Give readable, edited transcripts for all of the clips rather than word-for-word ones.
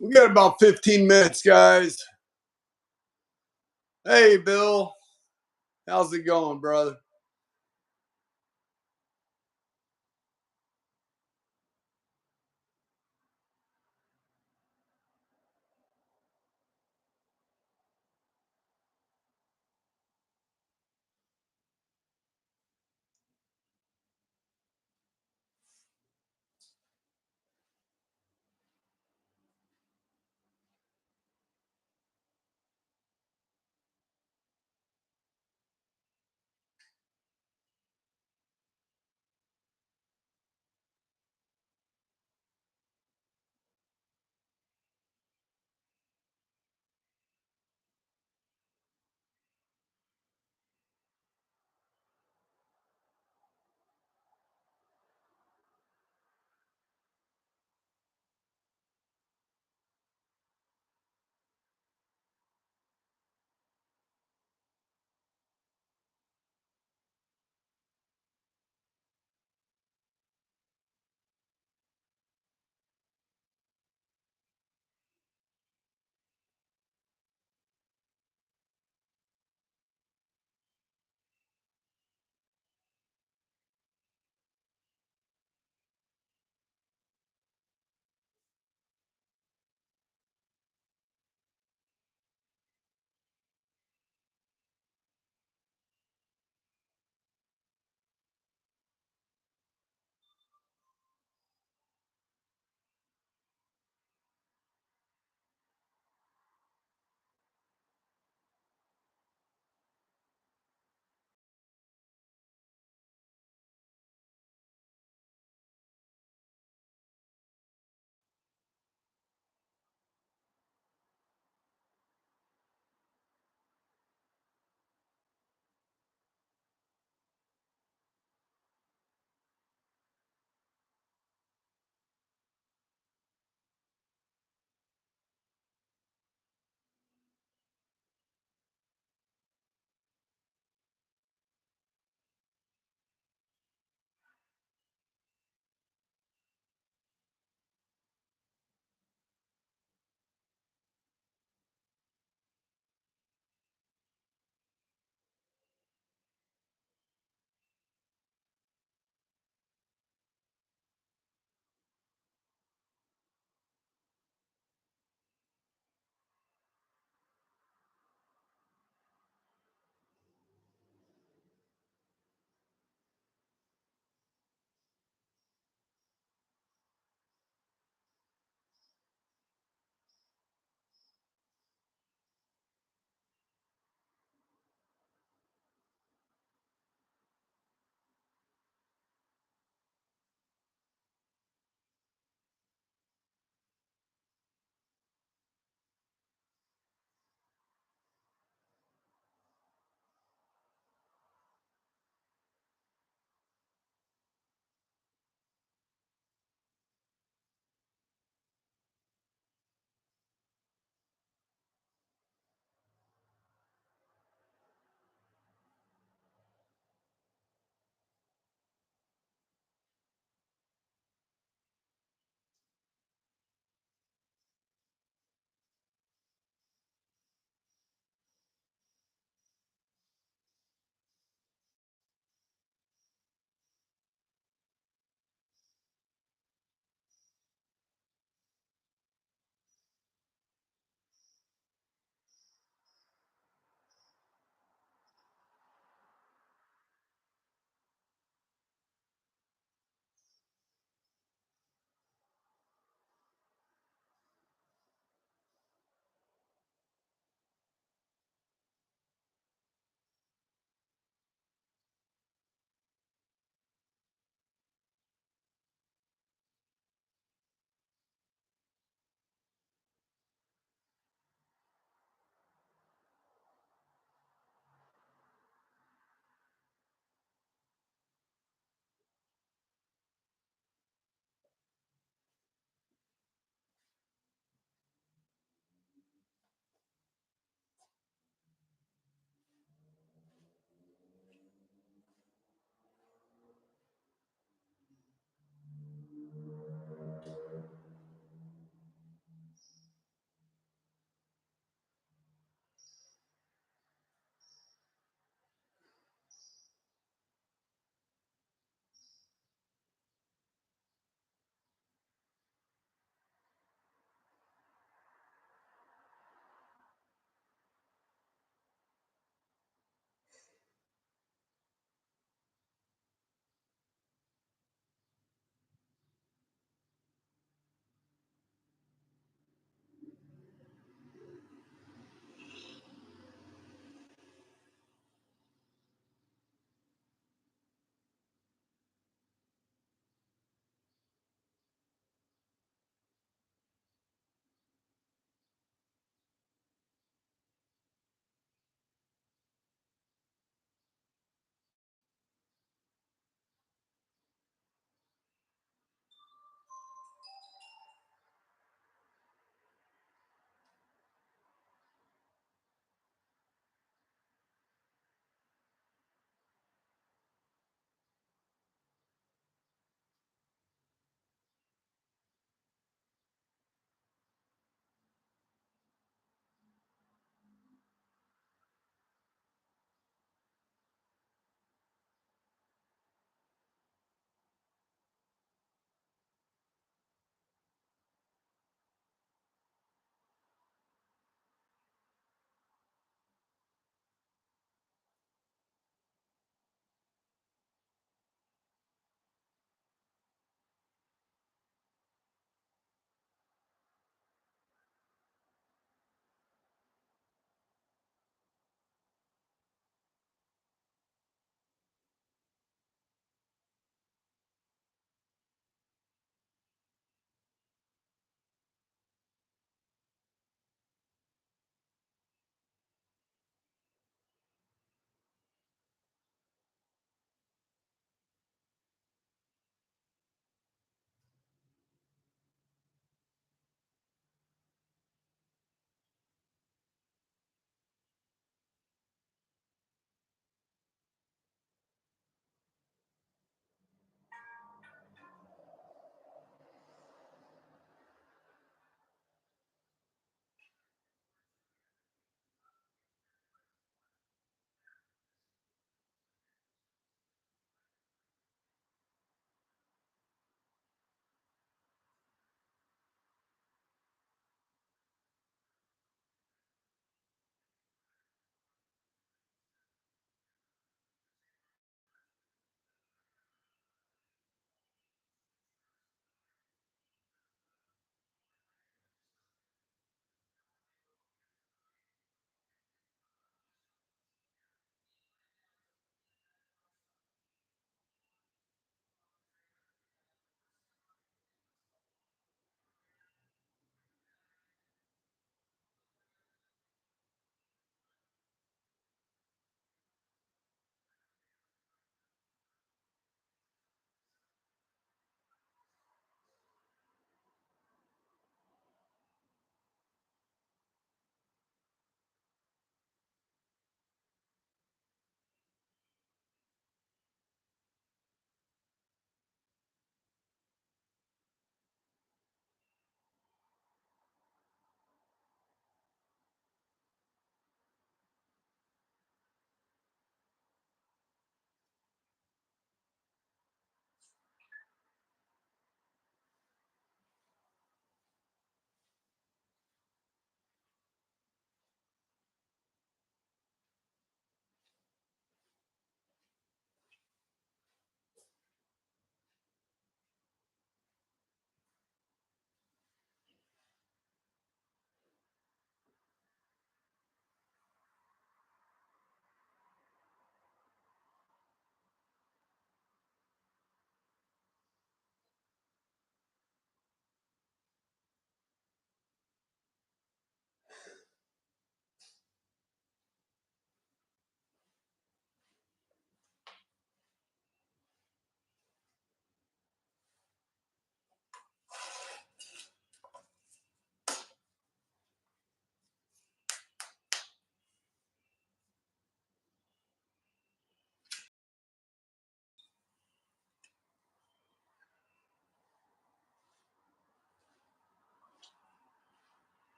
We got about 15 minutes, guys. Hey, Bill. How's it going, brother?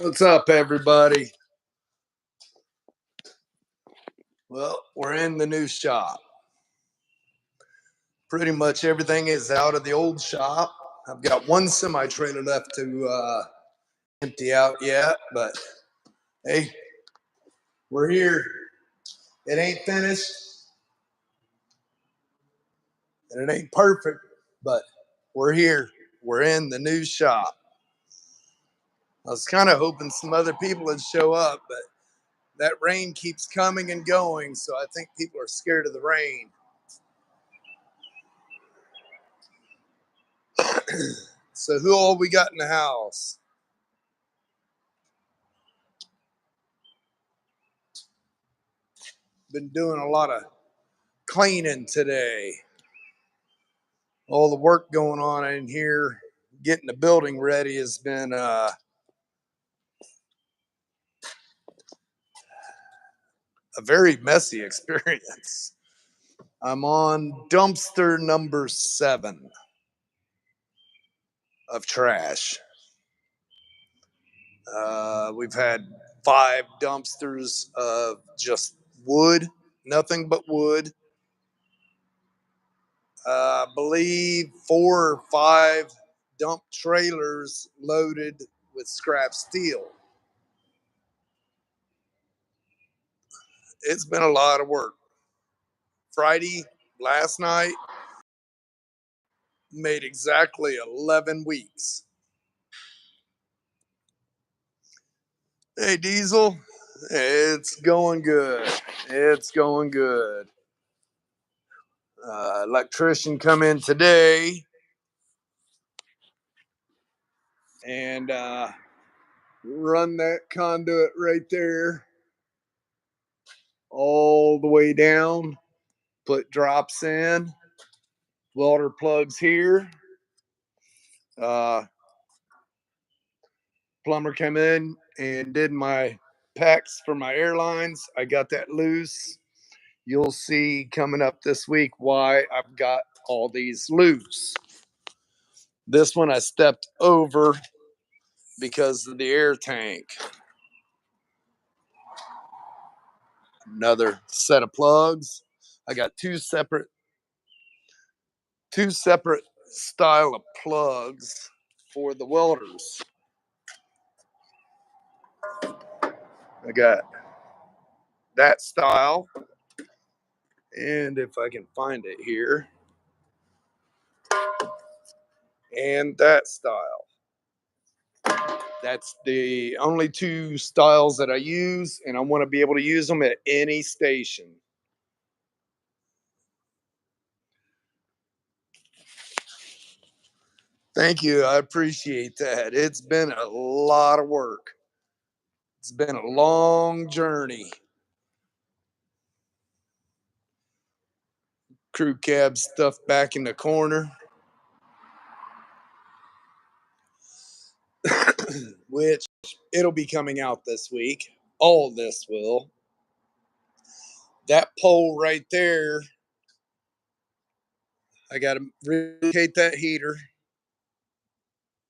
What's up, everybody? Well, we're in the new shop. Pretty much everything is out of the old shop. I've got one semi trailer left to empty out yet, but hey, we're here. It ain't finished and it ain't perfect, but we're here. We're in the new shop. I was kind of hoping some other people would show up, but that rain keeps coming and going, so I think people are scared of the rain. So, who all we got in the house? Been doing a lot of cleaning today. All the work going on in here, getting the building ready has been a very messy experience. I'm on dumpster number 7 of trash. We've had 5 dumpsters of just wood, nothing but wood. I believe 4 or 5 dump trailers loaded with scrap steel. It's been a lot of work. Friday, last night, made exactly 11 weeks. Hey, Diesel, it's going good. It's going good. Electrician come in today and run that conduit right there all the way down. Put drops in, welder plugs here. Uh, Plumber came in and did my packs for my airlines. I got that loose. You'll see coming up this week why I've got all these loose. This one I stepped over because of the air tank. Another set of plugs. I got two separate style of plugs for the welders. I got that style, and if I can find it here, and that style. That's the only 2 styles that I use, and I want to be able to use them at any station. Thank you. I appreciate that. It's been a lot of work. It's been a long journey. Crew cab stuff back in the corner, which it'll be coming out this week. All this will. That pole right there, I got to relocate that heater,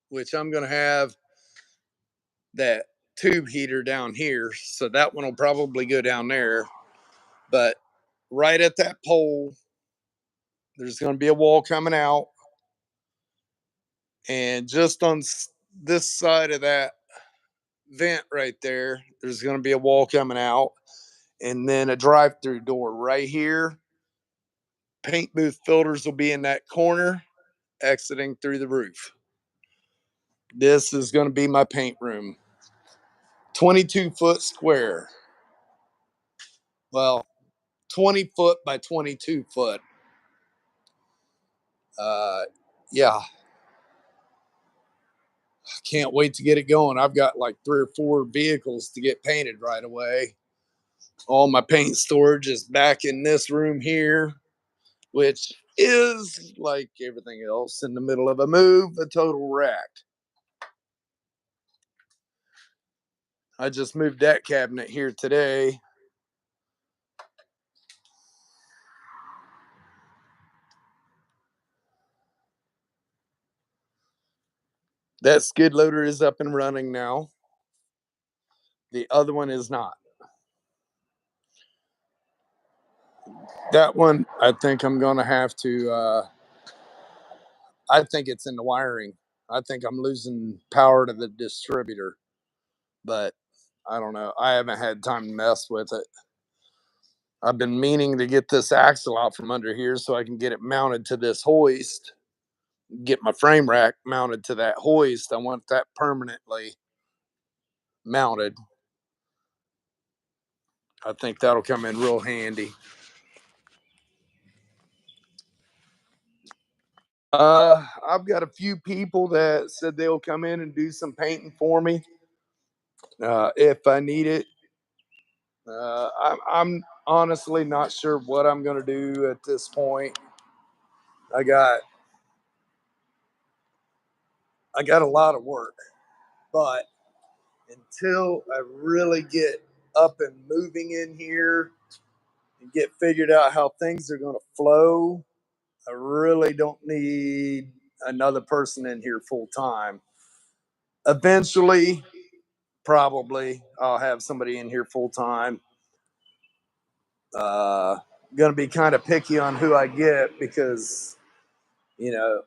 which I'm going to have that tube heater down here. So that one will probably go down there. But right at that pole, there's going to be a wall coming out. And just on this side of that vent right there, there's going to be a wall coming out. And then a drive-through door right here. Paint booth filters will be in that corner, exiting through the roof. This is going to be my paint room. 22-foot square. Well, 20 foot by 22 foot. Uh, yeah, can't wait to get it going. I've got like 3 or 4 vehicles to get painted right away. All my paint storage is back in this room here, which is like everything else in the middle of a move, a total wreck. I just moved that cabinet here today. That skid loader is up and running now. The other one is not. That one, I think I'm going to have to. I think it's in the wiring. I think I'm losing power to the distributor, but I don't know. I haven't had time to mess with it. I've been meaning to get this axle out from under here so I can get it mounted to this hoist, get my frame rack mounted to that hoist. I want that permanently mounted. I think that'll come in real handy. I've got a few people that said they'll come in and do some painting for me if I need it. I'm honestly not sure what I'm going to do at this point. I got I got a lot of work, but until I really get up and moving in here and get figured out how things are going to flow, I really don't need another person in here full time. Eventually, probably I'll have somebody in here full time. Uh, going to be kind of picky on who I get because you know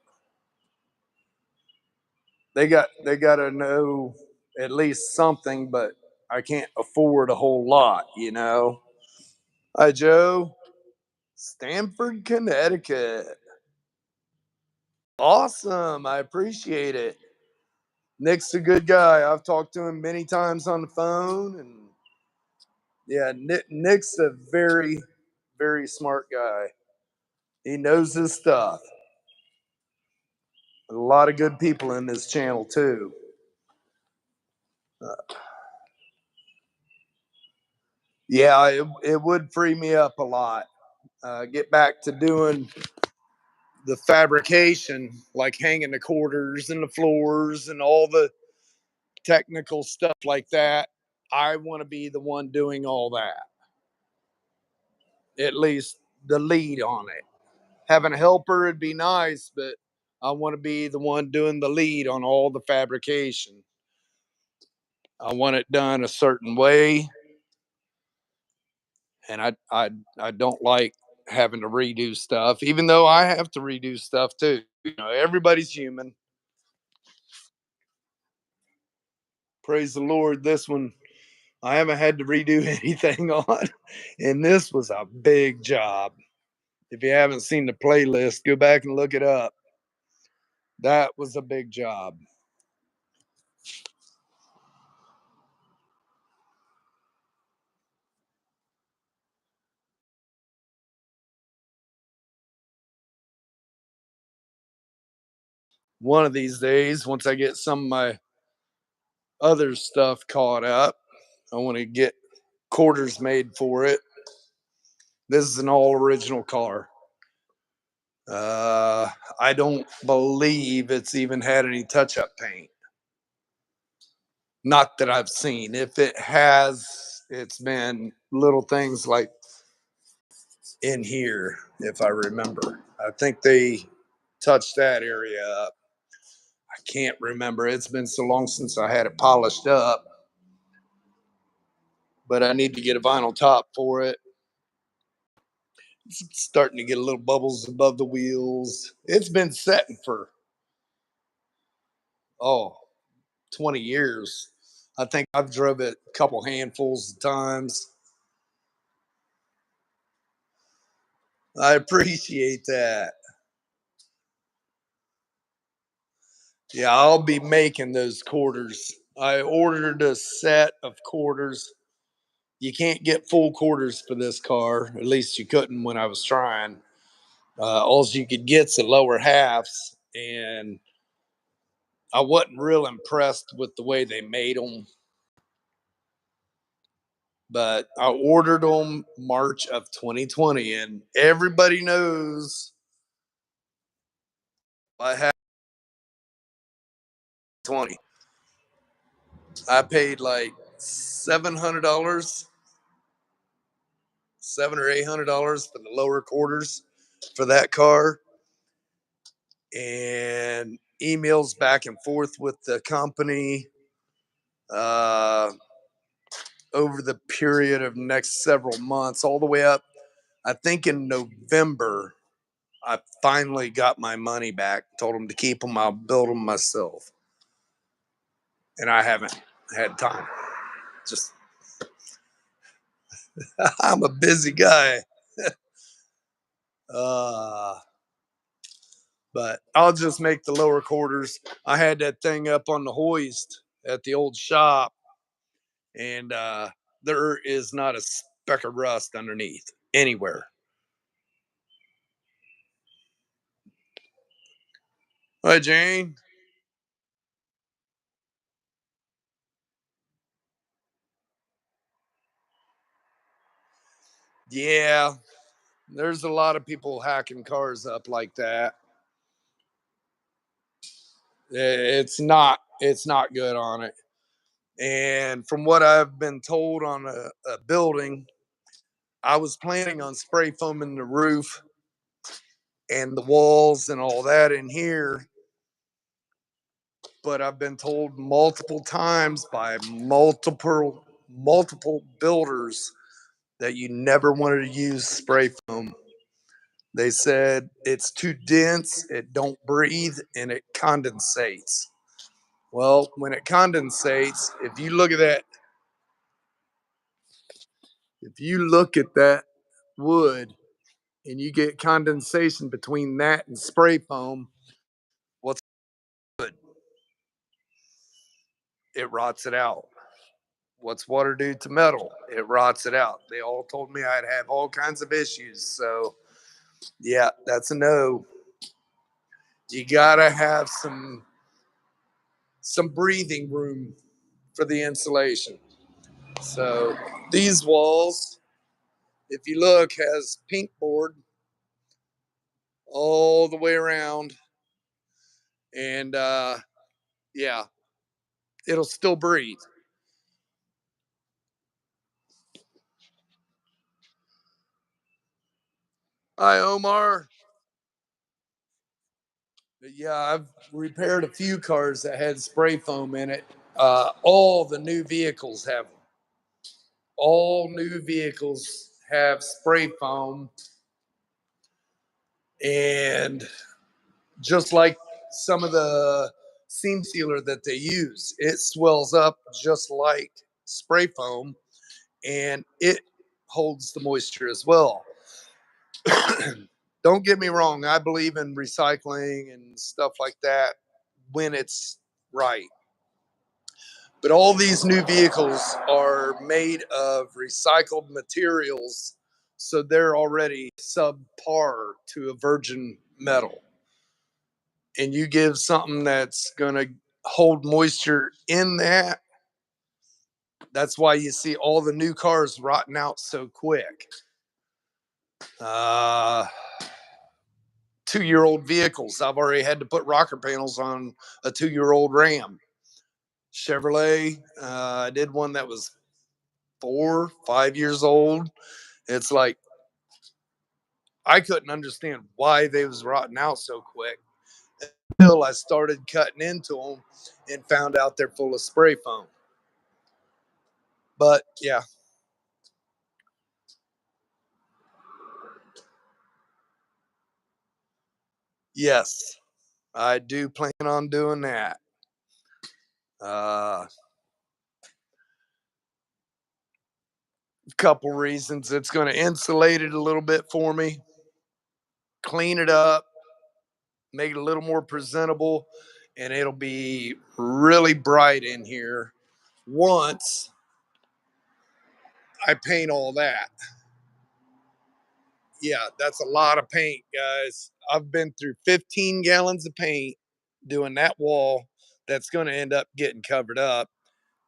they got to know at least something, but I can't afford a whole lot. Hi, Joe. Stamford, Connecticut. Awesome. I appreciate it. Nick's a good guy. I've talked to him many times on the phone, and yeah, Nick's a very, very smart guy. He knows his stuff. A lot of good people in this channel too. Yeah, it would free me up a lot. Get back to doing the fabrication, like hanging the quarters and the floors and all the technical stuff like that. I want to be the one doing all that, at least the lead on it. Having a helper would be nice, but I want to be the one doing the lead on all the fabrication. I want it done a certain way, and I don't like having to redo stuff, even though I have to redo stuff too. Everybody's human. Praise the Lord. This one I haven't had to redo anything on, and this was a big job. If you haven't seen the playlist, go back and look it up. That was a big job. One of these days, once I get some of my other stuff caught up, I want to get quarters made for it. This is an all original car. Uh, I don't believe it's even had any touch up paint. Not that I've seen. If it has, it's been little things like in here, if I remember. I think they touched that area up. I can't remember. It's been so long since I had it polished up, but I need to get a vinyl top for it. It's starting to get a little bubbles above the wheels. It's been setting for, oh, 20 years. I think I've drove it a couple handfuls of times. I appreciate that. Yeah, I'll be making those quarters. I ordered a set of quarters. You can't get full quarters for this car. At least you couldn't when I was trying. All you could get's the lower halves, and I wasn't real impressed with the way they made them. But I ordered them March of 2020, and everybody knows I had 20. I paid like $700, $700 or $800 for the lower quarters for that car, and emails back and forth with the company. Uh, over the period of next several months, all the way up. I think in November, I finally got my money back. Told them to keep them. I'll build them myself, and I haven't had time. Just I'm a busy guy. Uh, but I'll just make the lower quarters. I had that thing up on the hoist at the old shop, and there is not a speck of rust underneath anywhere. Hi, Jane. Yeah, there's a lot of people hacking cars up like that. It's not good on it. And from what I've been told on a building, I was planning on spray foaming the roof and the walls and all that in here, but I've been told multiple times by multiple builders that you never wanted to use spray foam. They said it's too dense, it don't breathe, and it condensates. Well, when it condensates, if you look at that wood and you get condensation between that and spray foam, what's good? It rots it out. What's water do to metal? It rots it out. They all told me I'd have all kinds of issues. So, yeah, that's a no. You gotta have some breathing room for the insulation. So these walls, if you look, has pink board all the way around, and yeah, it'll still breathe. Hi, Omar. Yeah, I've repaired a few cars that had spray foam in it. All the new vehicles have them. All new vehicles have spray foam, and just like some of the seam sealer that they use, it swells up just like spray foam, and it holds the moisture as well. Don't get me wrong, I believe in recycling and stuff like that when it's right. But all these new vehicles are made of recycled materials, so they're already subpar to a virgin metal. And you give something that's going to hold moisture in that, that's why you see all the new cars rotting out so quick. Uh, 2 year old vehicles. I've already had to put rocker panels on a 2 year old Ram. Chevrolet, I did one that was 4, 5 years old. It's like I couldn't understand why they was rotting out so quick until I started cutting into them and found out they're full of spray foam. But yeah, yes, I do plan on doing that. A couple reasons. It's going to insulate it a little bit for me, clean it up, make it a little more presentable, and it'll be really bright in here once I paint all that. Yeah, that's a lot of paint, guys. I've been through 15 gallons of paint doing that wall that's going to end up getting covered up.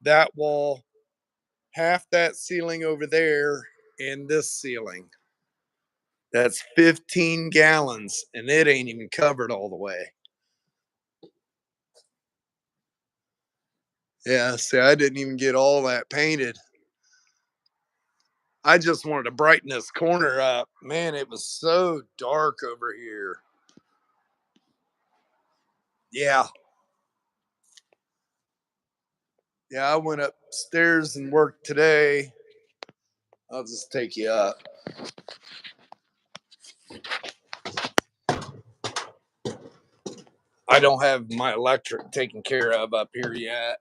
That wall, half that ceiling over there, and this ceiling. That's 15 gallons, and it ain't even covered all the way. Yeah, see, I didn't even get all that painted. I just wanted to brighten this corner up. Man, it was so dark over here. Yeah, Yeah, I went upstairs and worked today. I'll just take you up. I don't have my electric taken care of up here yet.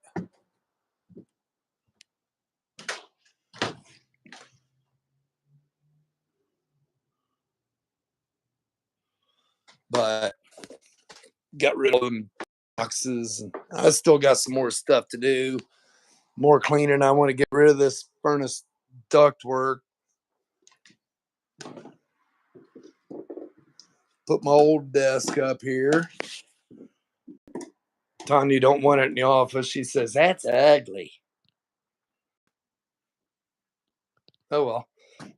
But got rid of them boxes. And I still got some more stuff to do, more cleaning. I want to get rid of this furnace ductwork. Put my old desk up here. Tanya don't want it in the office. She says, that's ugly. Oh, well,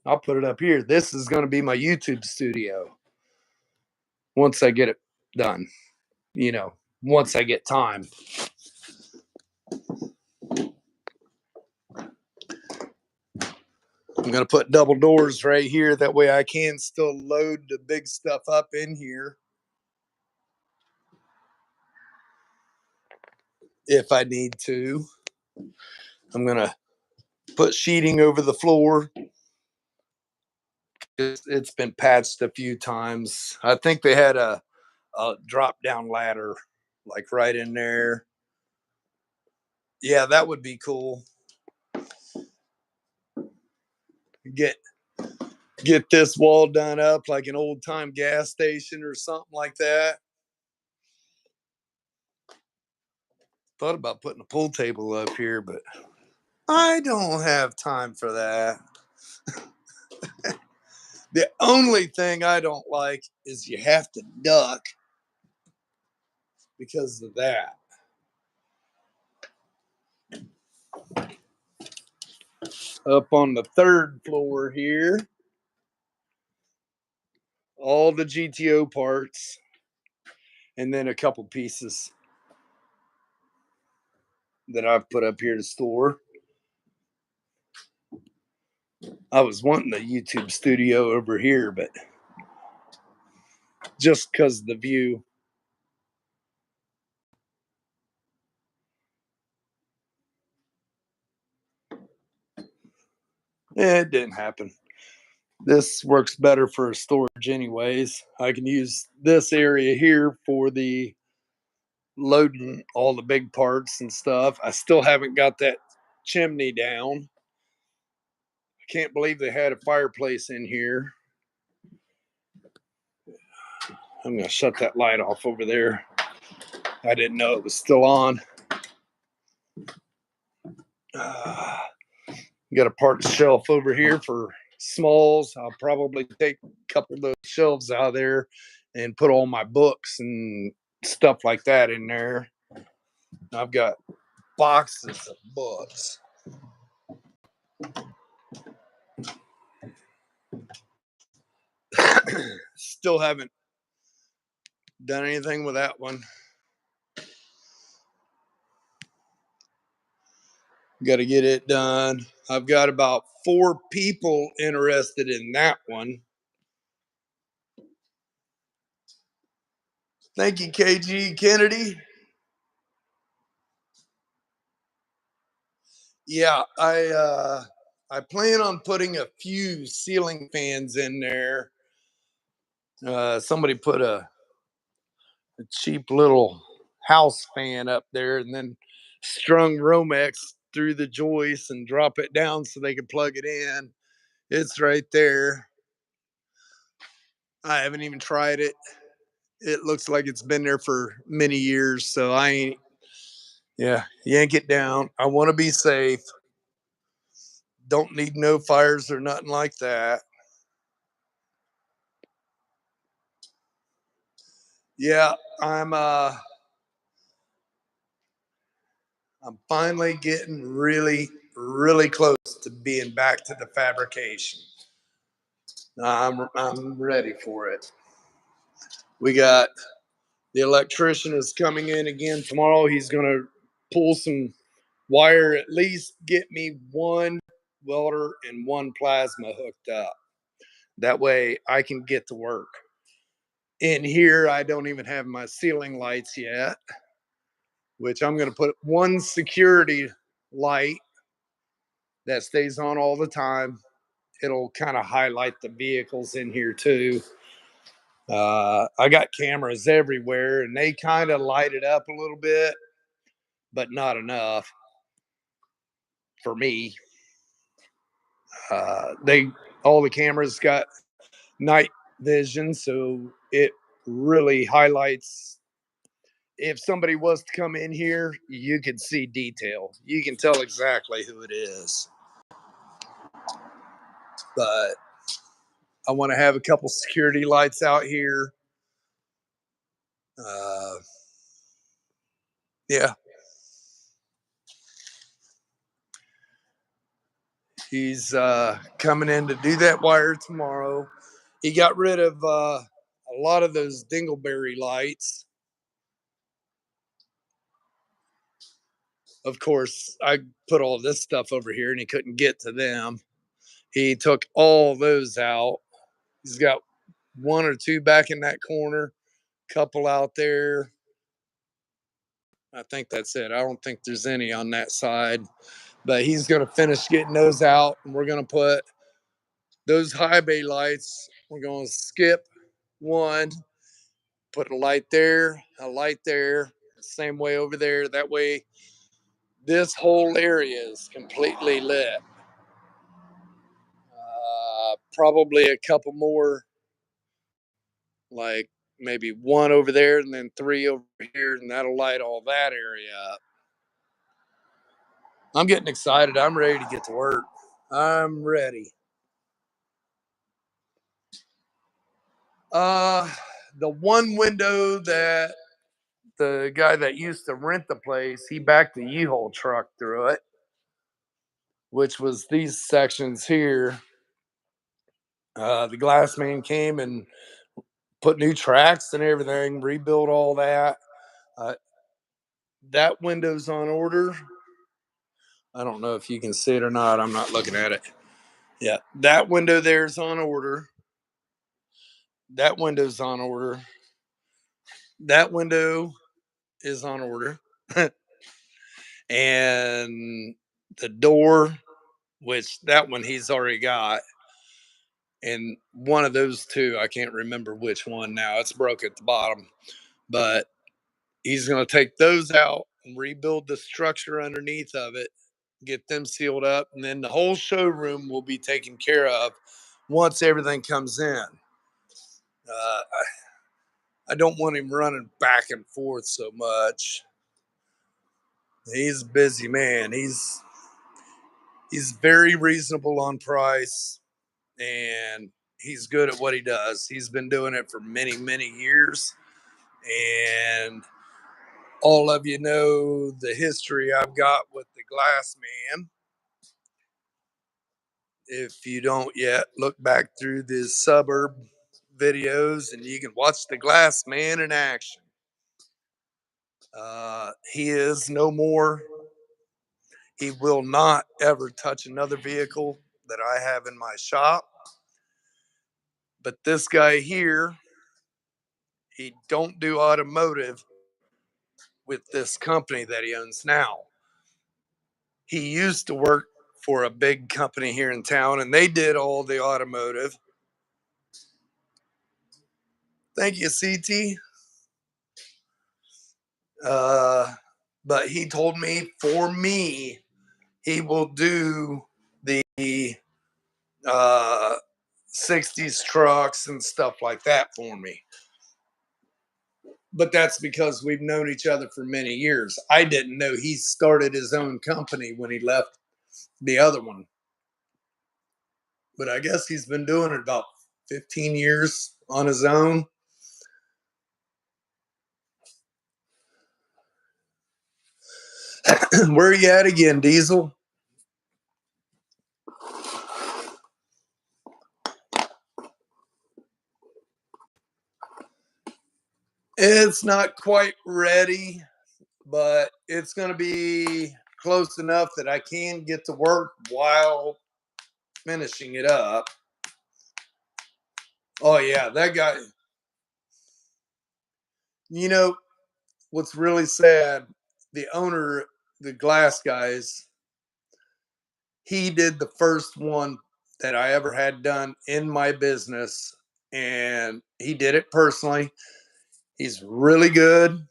I'll put it up here. This is going to be my YouTube studio once I get it done. You know, once I get time. I'm going to put double doors right here. That way I can still load the big stuff up in here if I need to. I'm going to put sheeting over the floor. It's been patched a few times. I think they had a drop down ladder like right in there. Yeah, that would be cool. Get this wall done up like an old time gas station or something like that. Thought about putting a pool table up here, but I don't have time for that. The only thing I don't like is you have to duck because of that. Up on the third floor here, all the GTO parts, and then a couple pieces that I've put up here to store. I was wanting a YouTube studio over here, but just because of the view. It didn't happen. This works better for storage anyways. I can use this area here for the loading all the big parts and stuff. I still haven't got that chimney down. I can't believe they had a fireplace in here. I'm going to shut that light off over there. I didn't know it was still on. Got a part shelf over here for smalls. I'll probably take a couple of those shelves out of there and put all my books and stuff like that in there. I've got boxes of books. Still haven't done anything with that one. Got to get it done. I've got about 4 people interested in that one. Thank you, KG Kennedy. Yeah, I plan on putting a few ceiling fans in there. Somebody put a cheap little house fan up there and then strung Romex through the joist and drop it down so they can plug it in. It's right there. I haven't even tried it. It looks like it's been there for many years, so I ain't. Yeah, yank it down. I want to be safe. Don't need no fires or nothing like that. Yeah, I'm finally getting really close to being back to the fabrication. I'm ready for it. We got the electrician is coming in again tomorrow. He's gonna pull some wire, at least get me one welder and one plasma hooked up. That way I can get to work. In here, I don't even have my ceiling lights yet, which I'm going to put one security light that stays on all the time. It'll kind of highlight the vehicles in here too. I got cameras everywhere and they kind of light it up a little bit, but not enough for me. They all the cameras got night vision, so it really highlights. If somebody was to come in here, you could see detail. You can tell exactly who it is. But I want to have a couple security lights out here. Uh, yeah, he's coming in to do that wire tomorrow. He got rid of a lot of those dingleberry lights. Of course, I put all this stuff over here and he couldn't get to them. He took all those out. He's got one or two back in that corner, couple out there. I think that's it. I don't think there's any on that side, but he's going to finish getting those out, and we're going to put those high bay lights. We're going to skip one, put a light there, same way over there. That way, this whole area is completely lit. Probably a couple more, like maybe one over there and then three over here, and that'll light all that area up. I'm getting excited. I'm ready to get to work. I'm ready. Uh, the one window that the guy that used to rent the place, he backed the U-Haul truck through it, which was these sections here. The glass man came and put new tracks and everything, rebuilt all that. Uh, that window's on order. I don't know if you can see it or not. I'm not looking at it. Yeah, that window there's on order. That window's on order. That window is on order. And the door, which that one he's already got. And one of those two, I can't remember which one now. It's broke at the bottom. But he's going to take those out and rebuild the structure underneath of it, get them sealed up, and then the whole showroom will be taken care of once everything comes in. Uh, I don't want him running back and forth so much. He's a busy man. He's very reasonable on price, and he's good at what he does. He's been doing it for many, many years, and all of you know the history I've got with the glass man. If you don't yet, look back through the suburb videos and you can watch the glass man in action. He is no more. He will not ever touch another vehicle that I have in my shop. But this guy here, he don't do automotive with this company that he owns now. He used to work for a big company here in town and they did all the automotive. Thank you, CT. But he told me for me, he will do the uh, 60s trucks and stuff like that for me. But that's because we've known each other for many years. I didn't know he started his own company when he left the other one. But I guess he's been doing it about 15 years on his own. Where are you at again, Diesel? It's not quite ready, but it's going to be close enough that I can get to work while finishing it up. Oh, yeah, that guy. You know, what's really sad, the owner, the glass guys, He did the first one that I ever had done in my business, and he did it personally. He's really good,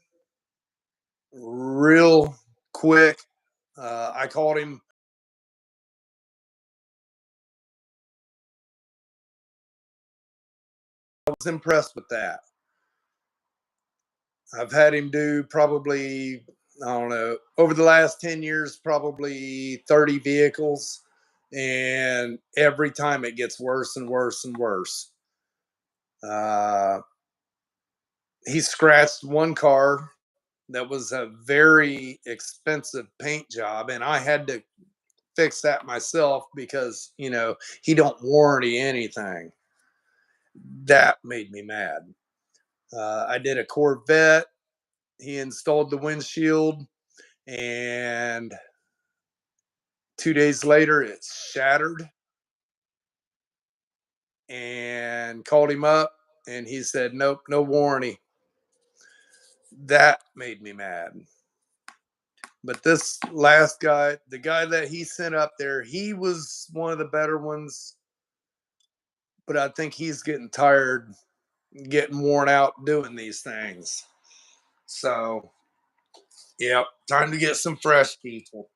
real quick. I called him. I was impressed with that. I've had him do probably, I don't know, over the last 10 years, probably 30 vehicles. And every time it gets worse and worse and worse. Uh, he scratched one car that was a very expensive paint job, and I had to fix that myself because, he don't warranty anything. That made me mad. I did a Corvette. He installed the windshield, and 2 days later it's shattered, and called him up, and he said, nope, no warranty. That made me mad. But this last guy, the guy that he sent up there, he was one of the better ones, but I think he's getting tired, getting worn out doing these things. So, yeah, time to get some fresh people.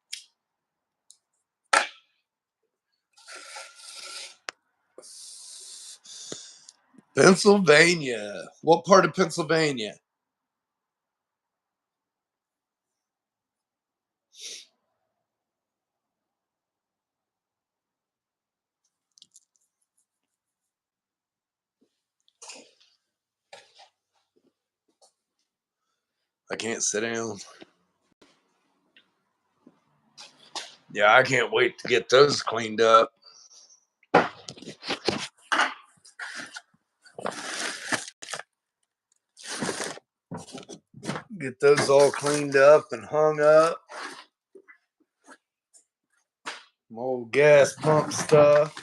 Pennsylvania. What part of Pennsylvania? I can't sit down. Yeah, I can't wait to get those cleaned up. Get those all cleaned up and hung up. Some old gas pump stuff.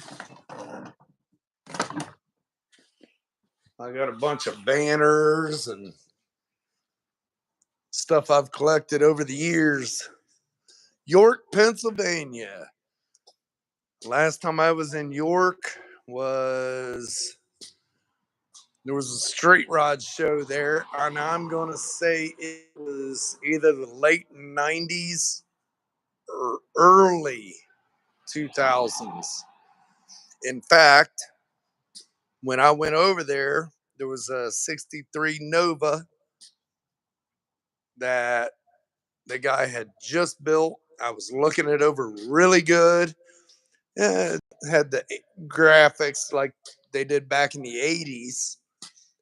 I got a bunch of banners and stuff I've collected over the years. York, Pennsylvania. Last time I was in York was there was a straight rod show there, and I'm gonna say it was either the late '90s or early 2000s. In fact, when I went over there was a '63 Nova that the guy had just built. I was looking it over really good. It had the graphics like they did back in the '80s.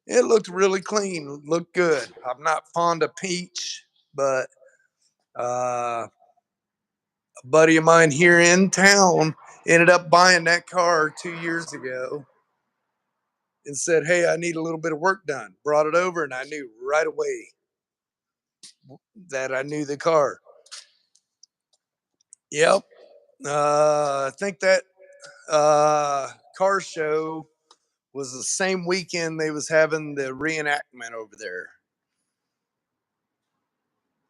It looked really clean, looked good. I'm not fond of peach, but a buddy of mine here in town ended up buying that car 2 years ago and said, hey, I need a little bit of work done. Brought it over, and I knew right away that I knew the car. Yep. I think that car show was the same weekend they was having the reenactment over there.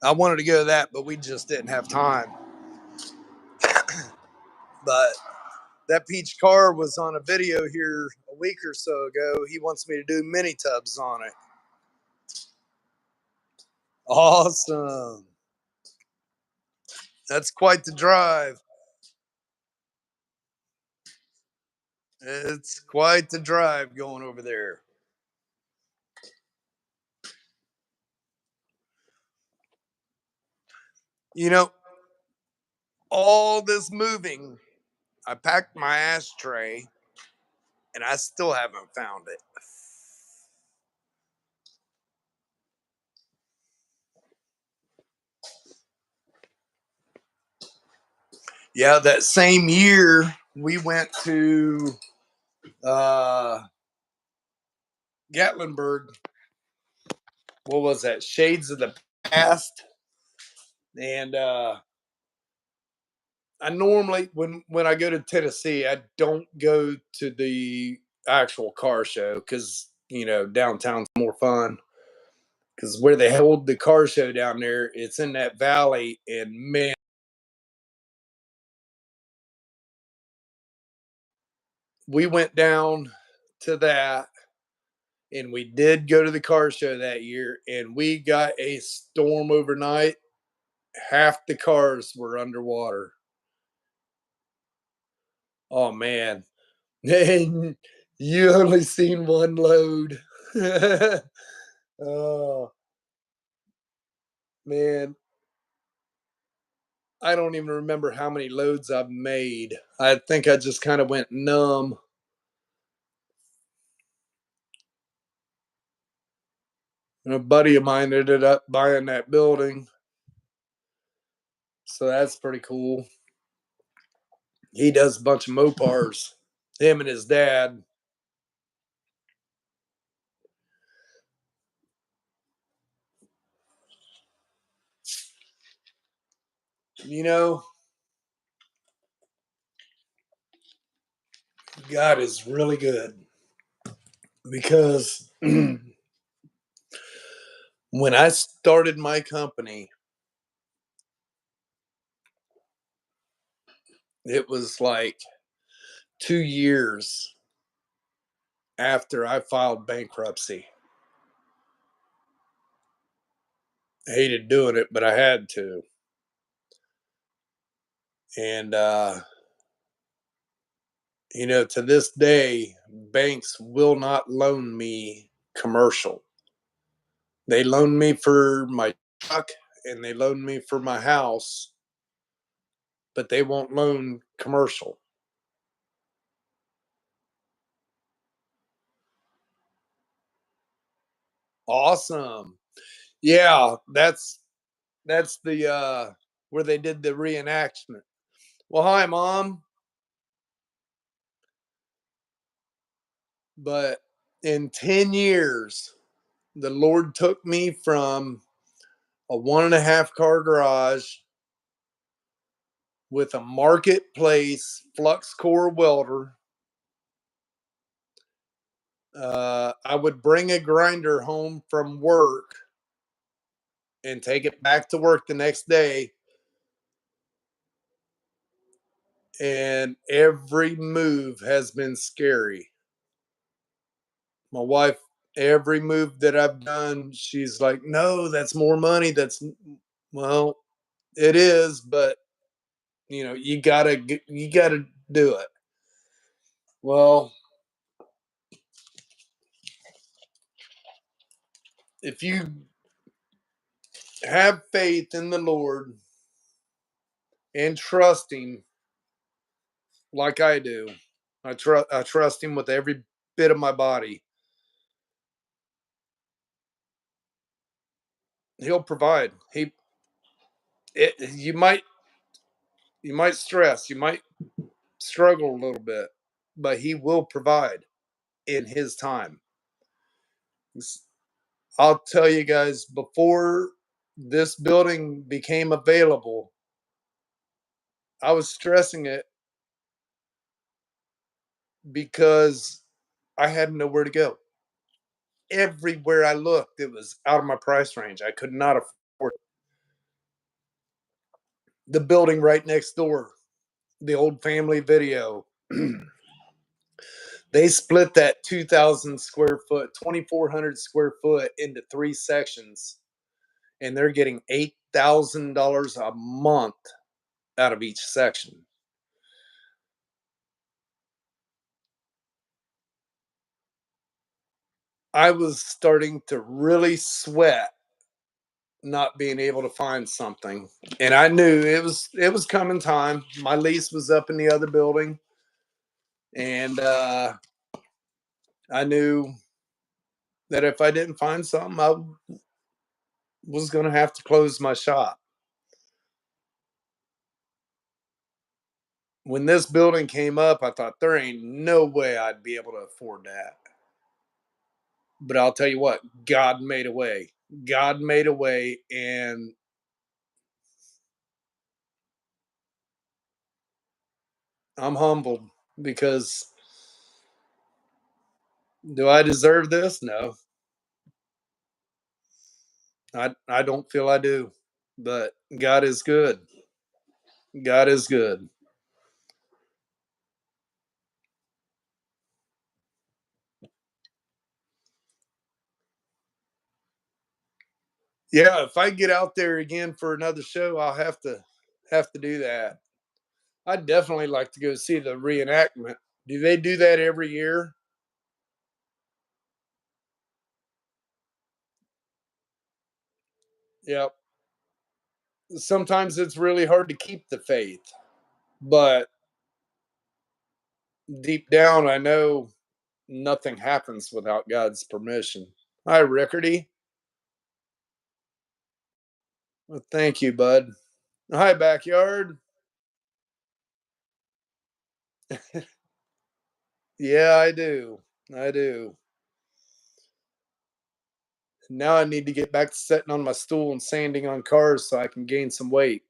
I wanted to go to that, but we just didn't have time. But that peach car was on a video here a week or so ago. He wants me to do mini tubs on it. Awesome. That's quite the drive. It's quite the drive going over there. You know, all this moving, I packed my ashtray and I still haven't found it. Yeah, that same year we went to uh Gatlinburg. What was that? Shades of the Past. And I normally when I go to Tennessee, I don't go to the actual car show because downtown's more fun. Because where they hold the car show down there, it's in that valley, and man, we went down to that, and we did go to the car show that year, and we got a storm overnight. Half the cars were underwater. Oh man. And you only seen one load. Oh man, I don't even remember how many loads I've made. I think I just kind of went numb. And a buddy of mine ended up buying that building. So that's pretty cool. He does a bunch of Mopars, him and his dad. You know, God is really good because when I started my company, it was like 2 years after I filed bankruptcy. I hated doing it, but I had to. And, to this day, banks will not loan me commercial. They loan me for my truck and they loan me for my house, but they won't loan commercial. Awesome. Yeah, that's the where they did the reenactment. Well, hi mom, but in 10 years the Lord took me from a 1.5 car garage with a marketplace flux core welder. I would bring a grinder home from work and take it back to work the next day. And every move has been scary. My wife, every move that I've done, she's like, no, that's more money. Well, it is, but you gotta do it. Well, if you have faith in the Lord and trust Him like I do, I trust Him with every bit of my body. He'll provide. You might stress, you might struggle a little bit, but He will provide in His time. I'll tell you guys, before this building became available, I was stressing it because I had nowhere to go. Everywhere I looked, it was out of my price range. I could not afford it. The building right next door, the old family video. They split that 2,000 square foot, 2,400 square foot into three sections, and they're getting $8,000 a month out of each section. I was starting to really sweat not being able to find something. And I knew it was coming time. My lease was up in the other building, and I knew that if I didn't find something, I was going to have to close my shop. When this building came up, I thought there ain't no way I'd be able to afford that. But I'll tell you what, God made a way. God made a way, and I'm humbled because do I deserve this? No, I don't feel I do. But God is good. God is good. Yeah, if I get out there again for another show, I'll have to do that. I'd definitely like to go see the reenactment. Do they do that every year? Yep. Sometimes it's really hard to keep the faith, but deep down, I know nothing happens without God's permission. Hi, Rickardy. Well, thank you, bud. Hi, backyard. Yeah, I do. I do. Now I need to get back to sitting on my stool and sanding on cars so I can gain some weight.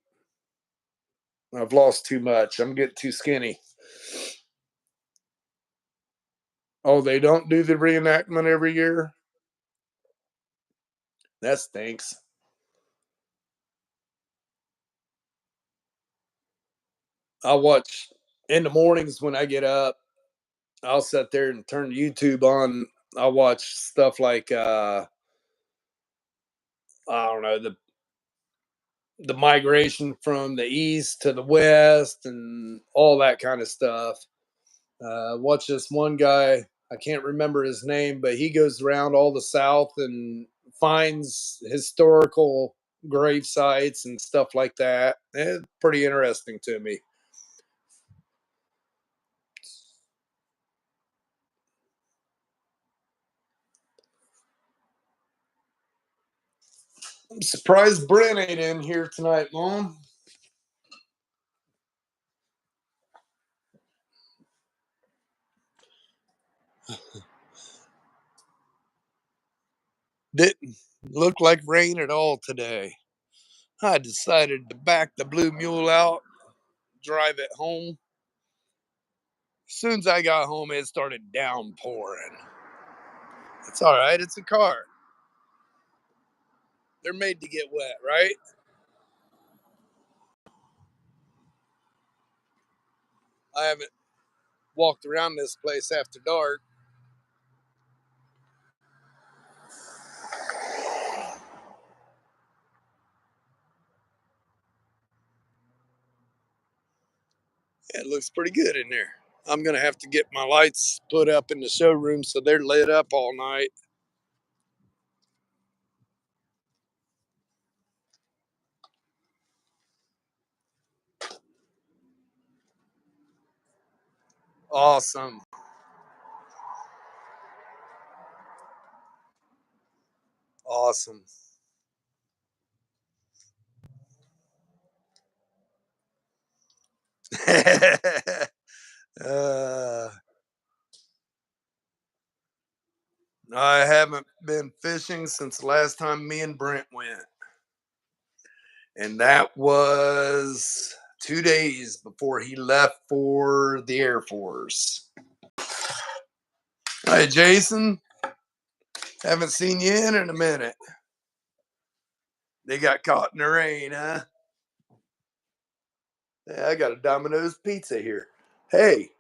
I've lost too much. I'm getting too skinny. Oh, they don't do the reenactment every year? That stinks. I'll watch in the mornings when I get up. I'll sit there and turn YouTube on. I'll watch stuff like I don't know, the migration from the east to the west and all that kind of stuff. Watch this one guy. I can't remember his name, but he goes around all the South and finds historical grave sites and stuff like that. It's pretty interesting to me. I'm surprised Brent ain't in here tonight, Mom. Didn't look like rain at all today. I decided to back the blue mule out, drive it home. As soon as I got home, it started downpouring. It's all right. It's a car. They're made to get wet, right? I haven't walked around this place after dark. It looks pretty good in there. I'm gonna have to get my lights put up in the showroom so they're lit up all night. Awesome. Awesome. uh, I haven't been fishing since the last time me and Brent went. And that was 2 days before he left for the Air Force. Hey, Jason, haven't seen you in a minute. They got caught in the rain, huh? Yeah, I got a Domino's pizza here. Hey,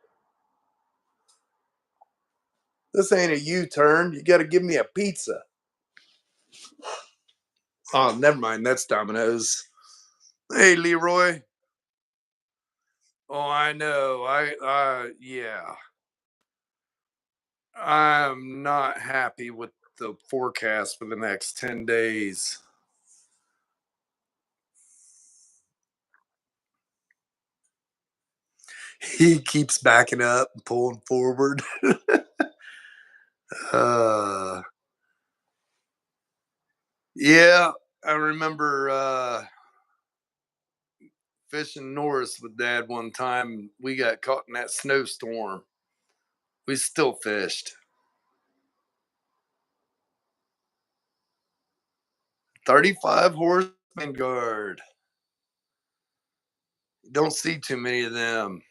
this ain't a U turn. You got to give me a pizza. Oh, never mind. That's Domino's. Hey, Leroy. Oh, I know. Yeah. I'm not happy with the forecast for the next 10 days. He keeps backing up and pulling forward. uh, yeah, I remember fishing Norris with Dad one time. We got caught in that snowstorm. We still fished. 35 horseman guard. Don't see too many of them.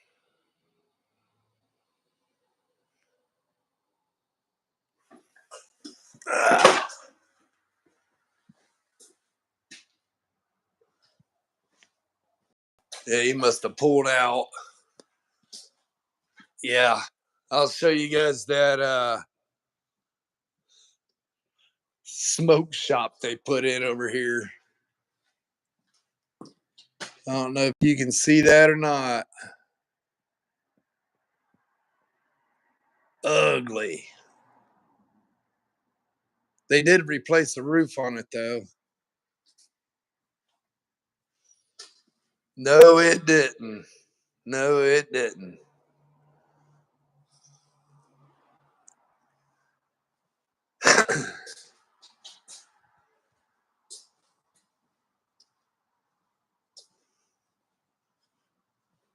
Ah, yeah, he must have pulled out. Yeah. I'll show you guys that smoke shop they put in over here. I don't know if you can see that or not. Ugly. They did replace the roof on it though. No, it didn't. No, it didn't.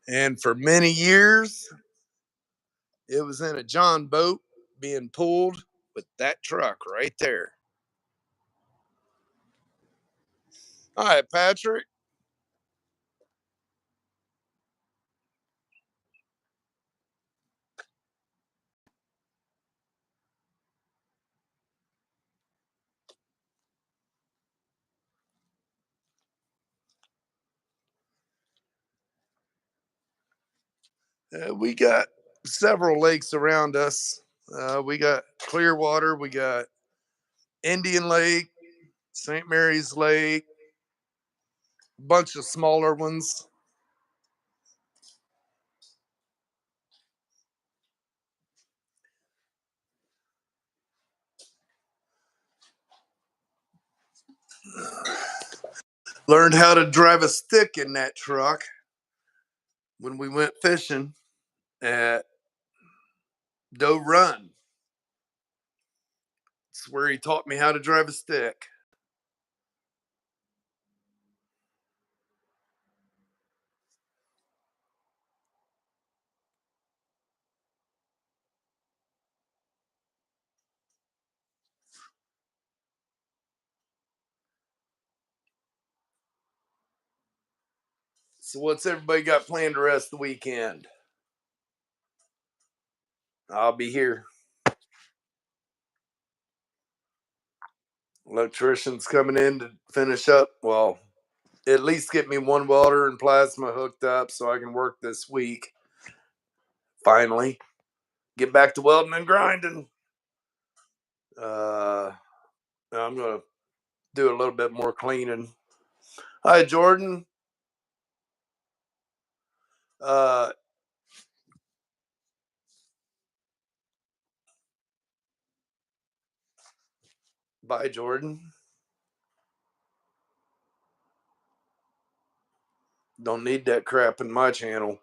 And for many years, it was in a John boat being pulled with that truck right there. Hi, Patrick. We got several lakes around us. We got Clearwater, we got Indian Lake, St. Mary's Lake, a bunch of smaller ones. Learned how to drive a stick in that truck when we went fishing at Doe Run. It's where he taught me how to drive a stick. So, what's everybody got planned the rest of the weekend? I'll be here. Electrician's coming in to finish up. Well, at least get me one welder and plasma hooked up so I can work this week. Finally, get back to welding and grinding. Uh, I'm gonna do a little bit more cleaning. Hi, Jordan. Uh, Bye, Jordan. Don't need that crap in my channel.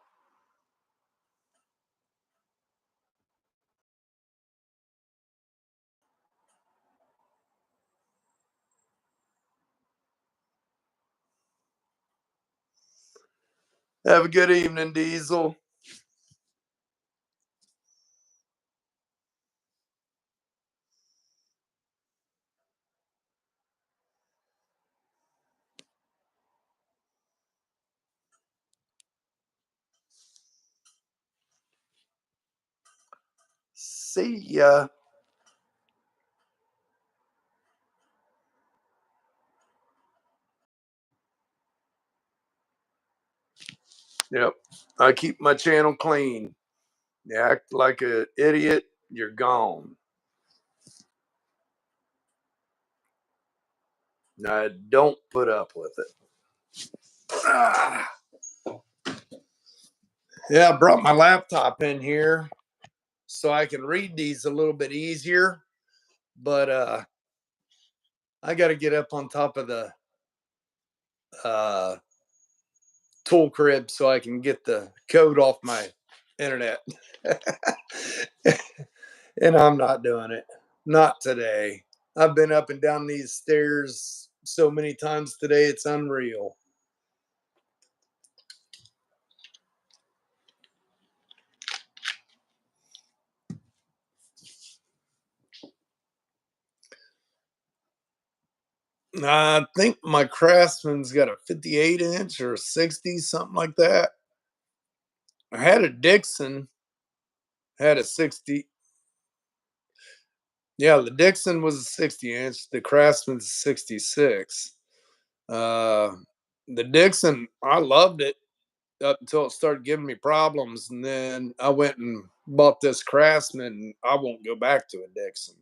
Have a good evening, Diesel. See ya. Yep. I keep my channel clean. You act like an idiot, you're gone. I don't put up with it. Ah. Yeah, I brought my laptop in here so I can read these a little bit easier. But I got to get up on top of the uh, tool crib so I can get the code off my internet. And I'm not doing it. Not today. I've been up and down these stairs so many times today, it's unreal. I think my Craftsman's got a 58 inch or a 60, something like that. I had a Dixon, had a 60. Yeah, the Dixon was a 60 inch, the Craftsman's a 66. Uh, the Dixon, I loved it up until it started giving me problems. And then I went and bought this Craftsman, and I won't go back to a Dixon.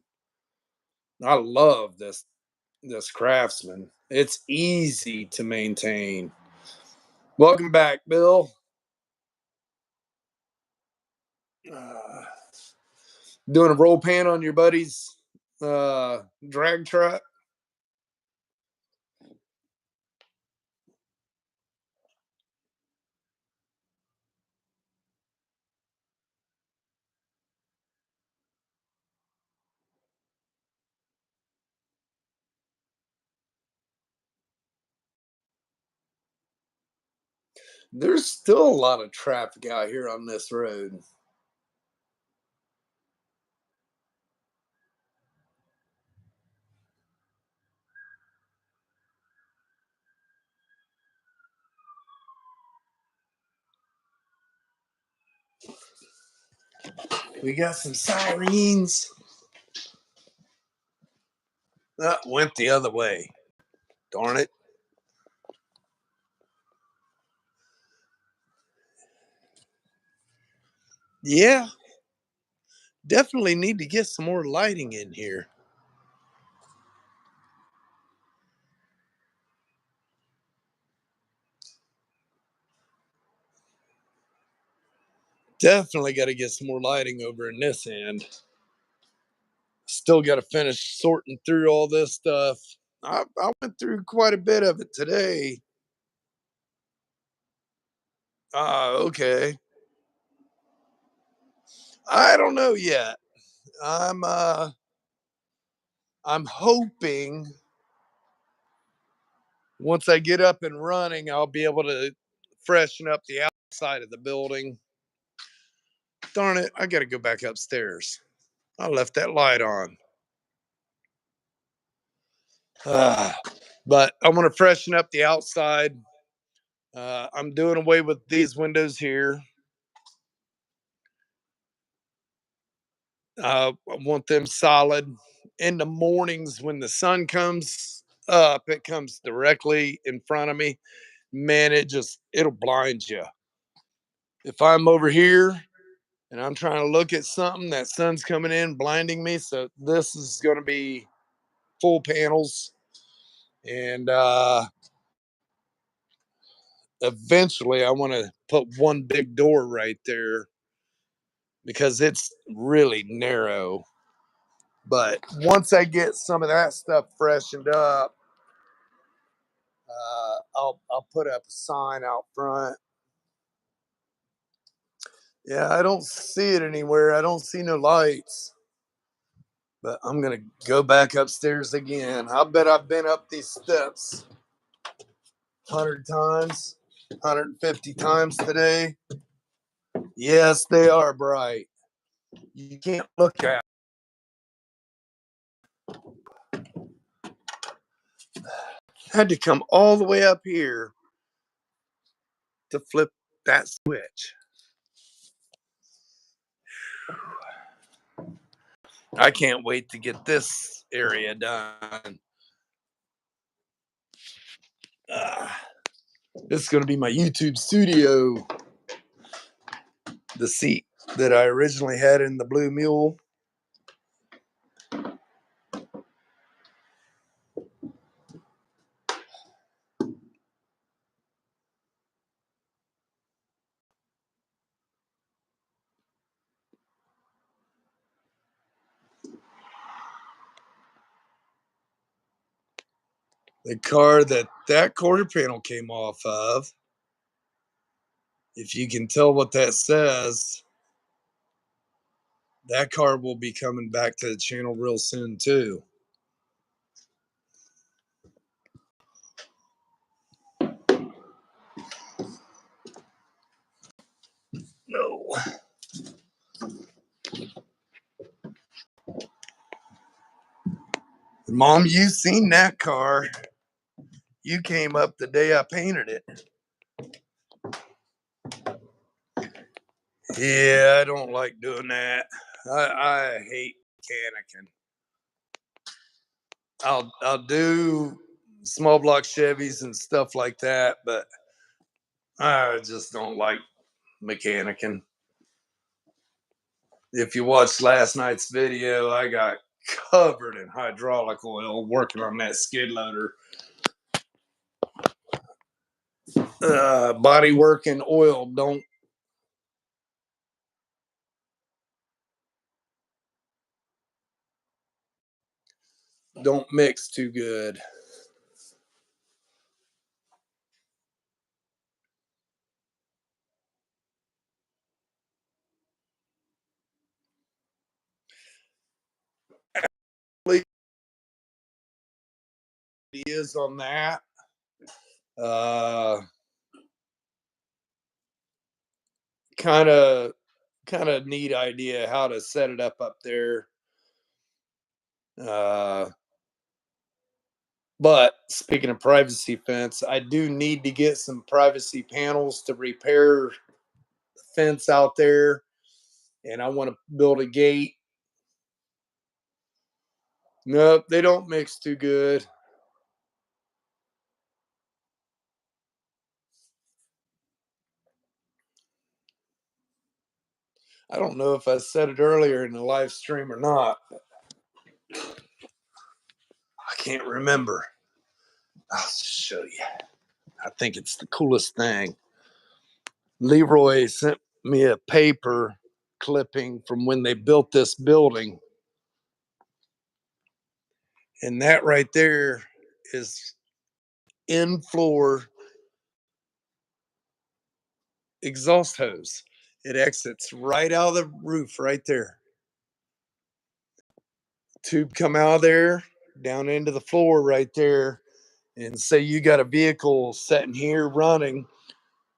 I love this Craftsman. It's easy to maintain. Welcome back, Bill. Uh, Doing a roll pan on your buddy's drag truck. There's still a lot of traffic out here on this road. We got some sirens. Went the other way. Darn it. Yeah, definitely need to get some more lighting in here. Definitely got to get some more lighting over in this end. Still got to finish sorting through all this stuff. I went through quite a bit of it today. Okay. I don't know yet. I'm uh I'm hoping once I get up and running, I'll be able to freshen up the outside of the building. Darn it, I got to go back upstairs. I left that light on. Ah, but I want to freshen up the outside. I'm doing away with these windows here. I want them solid. In the mornings when the sun comes up, it comes directly in front of me. Man, it'll blind you. If I'm over here and I'm trying to look at something, that sun's coming in, blinding me. So this is going to be full panels, and eventually I want to put one big door right there because it's really narrow. But once I get some of that stuff freshened up, I'll put up a sign out front. Yeah, I don't see it anywhere. I don't see no lights. But I'm gonna go back upstairs again. I bet I've been up these steps 100 times, 150 times today. Yes, they are bright. You can't look at. Had to come all the way up here to flip that switch. I can't wait to get this area done. Uh, this is going to be my YouTube studio. The seat that I originally had in the Blue Mule. The car that quarter panel came off of, if you can tell what that says, that car will be coming back to the channel real soon too. No. Mom, you seen that car. You came up the day I painted it. Yeah, I don't like doing that. I hate mechanicking. I'll do small block Chevys and stuff like that, but I just don't like mechanicking. If you watched last night's video, I got covered in hydraulic oil working on that skid loader. Body work and oil don't mix too good. Ideas on that. Uh, kind of neat idea how to set it up there. Uh, but speaking of privacy fence, I do need to get some privacy panels to repair the fence out there, and I want to build a gate. Nope, they don't mix too good. I don't know if I said it earlier in the live stream or not. I can't remember. I'll show you. I think it's the coolest thing. Leroy sent me a paper clipping from when they built this building. And that right there is in floor exhaust hose. It exits right out of the roof right there. Tube come out of there down into the floor right there. And say you got a vehicle sitting here running,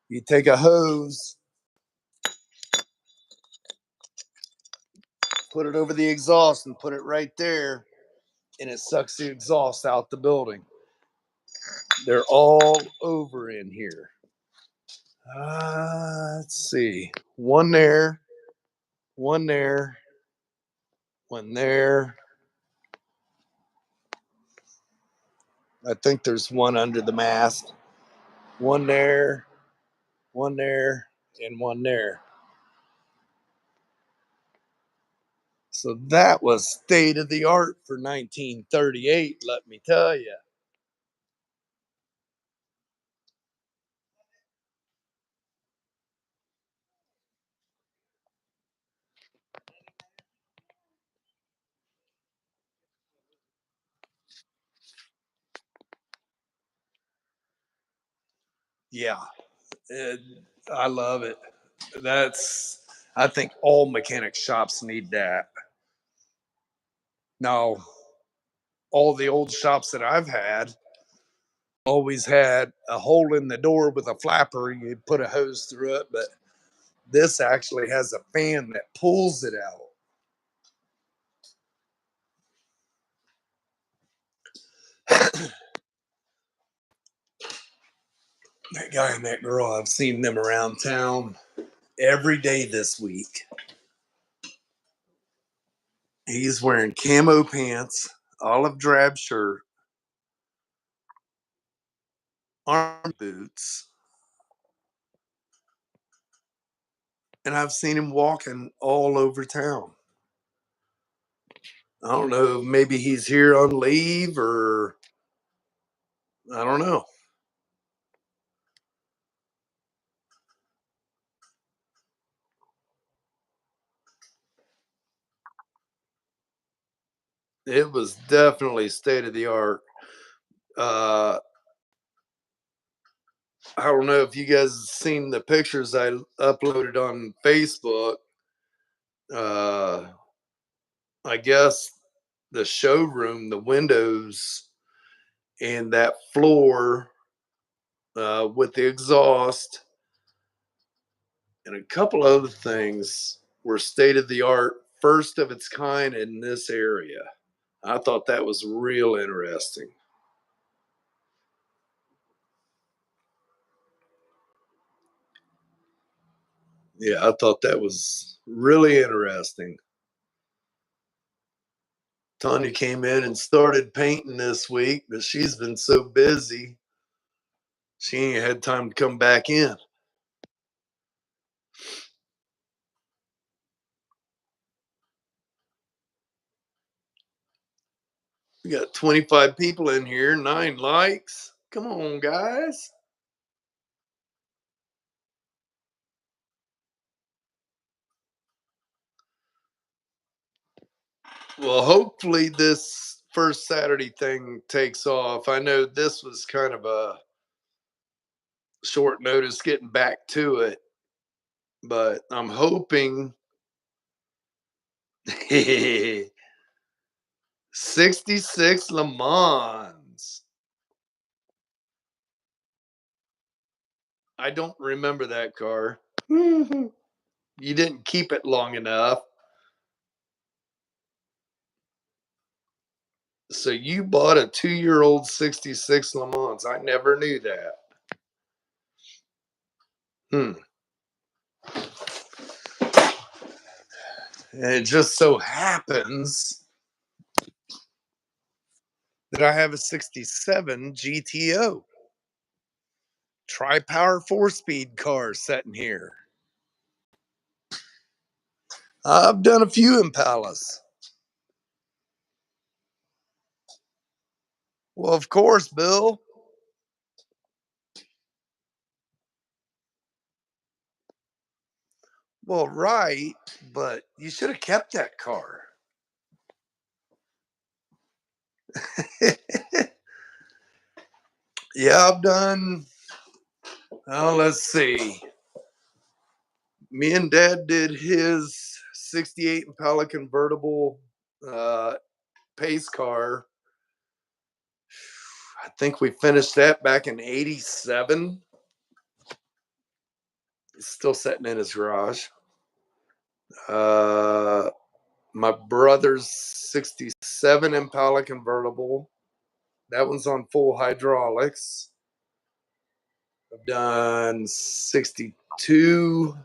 you take a hose, put it over the exhaust and put it right there, and it sucks the exhaust out the building. They're all over in here. Let's see. One there, one there, one there. I think there's one under the mast. One there, and one there. So that was state of the art for 1938, let me tell you. Yeah, it, I love it. That's, I think all mechanic shops need that. Now, all the old shops that I've had always had a hole in the door with a flapper. You put a hose through it, but this actually has a fan that pulls it out. That guy and that girl, I've seen them around town every day this week. He's wearing camo pants, olive drab shirt, arm boots, and I've seen him walking all over town. I don't know, maybe he's here on leave or I don't know. It was definitely state of the art. Uh, I don't know if you guys have seen the pictures I uploaded on Facebook. Uh, I guess the showroom, the windows, and that floor with the exhaust and a couple other things were state of the art, first of its kind in this area. I thought that was real interesting. Yeah, I thought that was really interesting. Tanya came in and started painting this week, but she's been so busy, she ain't had time to come back in. We got 25 people in here, 9 likes. Come on, guys. Well, hopefully this first Saturday thing takes off. I know this was kind of a short notice getting back to it, but I'm hoping 66 Le Mans. I don't remember that car. You didn't keep it long enough. So you bought a 2-year-old 66 Le Mans. I never knew that. Hmm. And it just so happens that I have a 67 GTO. Tri-power 4-speed car sitting here. I've done a few Impalas. Well, of course, Bill. Well, right, but you should have kept that car. Yeah, I've done. Oh, let's see. Me and Dad did his 68 Impala convertible uh, pace car. I think we finished that back in 87. It's still sitting in his garage. Uh, my brother's 67 Impala convertible. That one's on full hydraulics. I've done 62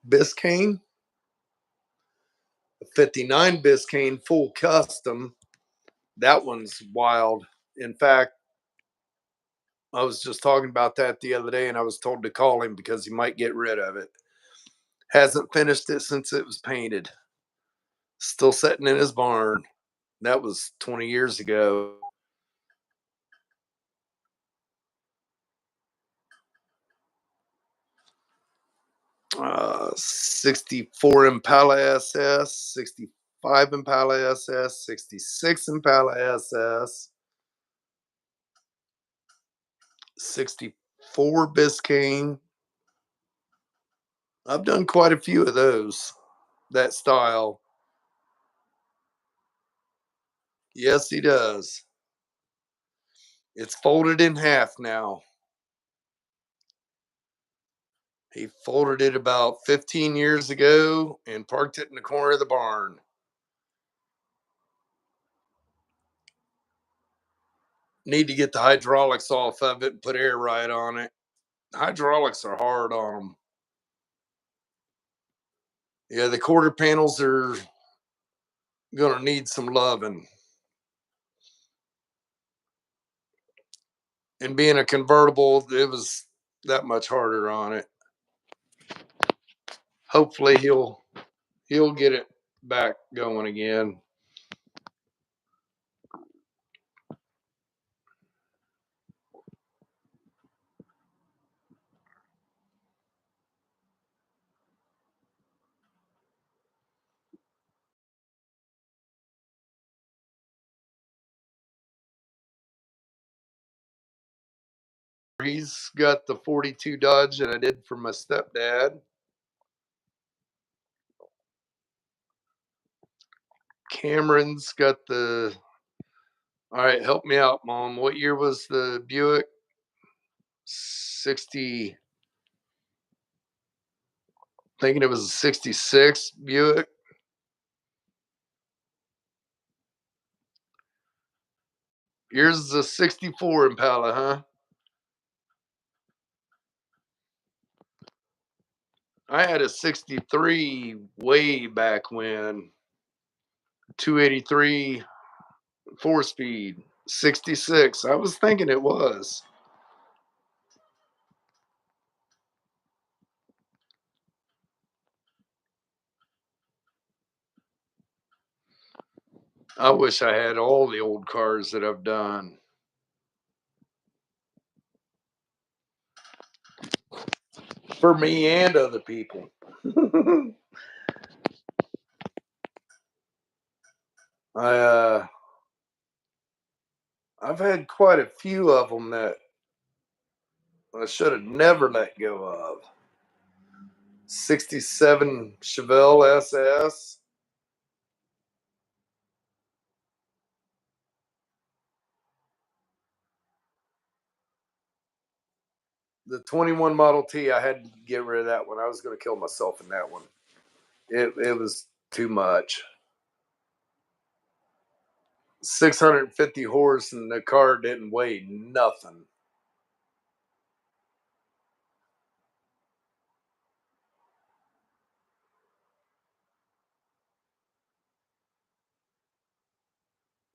Biscayne, 59 Biscayne full custom. That one's wild. In fact, I was just talking about that the other day and I was told to call him because he might get rid of it. Hasn't finished it since it was painted. Still sitting in his barn. That was 20 years ago. 64 Impala SS, 65 Impala SS, 66 Impala SS, 64 Biscayne. I've done quite a few of those, that style. Yes, he does. It's folded in half now. He folded it about 15 years ago and parked it in the corner of the barn. Need to get the hydraulics off of it and put air right on it. Hydraulics are hard on them. Yeah, the quarter panels are going to need some loving. And being a convertible, it was that much harder on it. Hopefully he'll get it back going again. He's got the 42 Dodge that I did for my stepdad. Cameron's got the. All right, help me out, Mom. What year was the Buick? 60. Thinking it was a 66 Buick. Yours is a 64 Impala, huh? I had a 63 way back when. 283 4-speed. 66. I was thinking it was. I wish I had all the old cars that I've done. For me and other people. I I've had quite a few of them that I should have never let go of. 67 Chevelle SS, the 21 Model T. I had to get rid of that one. I was going to kill myself in that one. It was too much. 650 horse and the car didn't weigh nothing.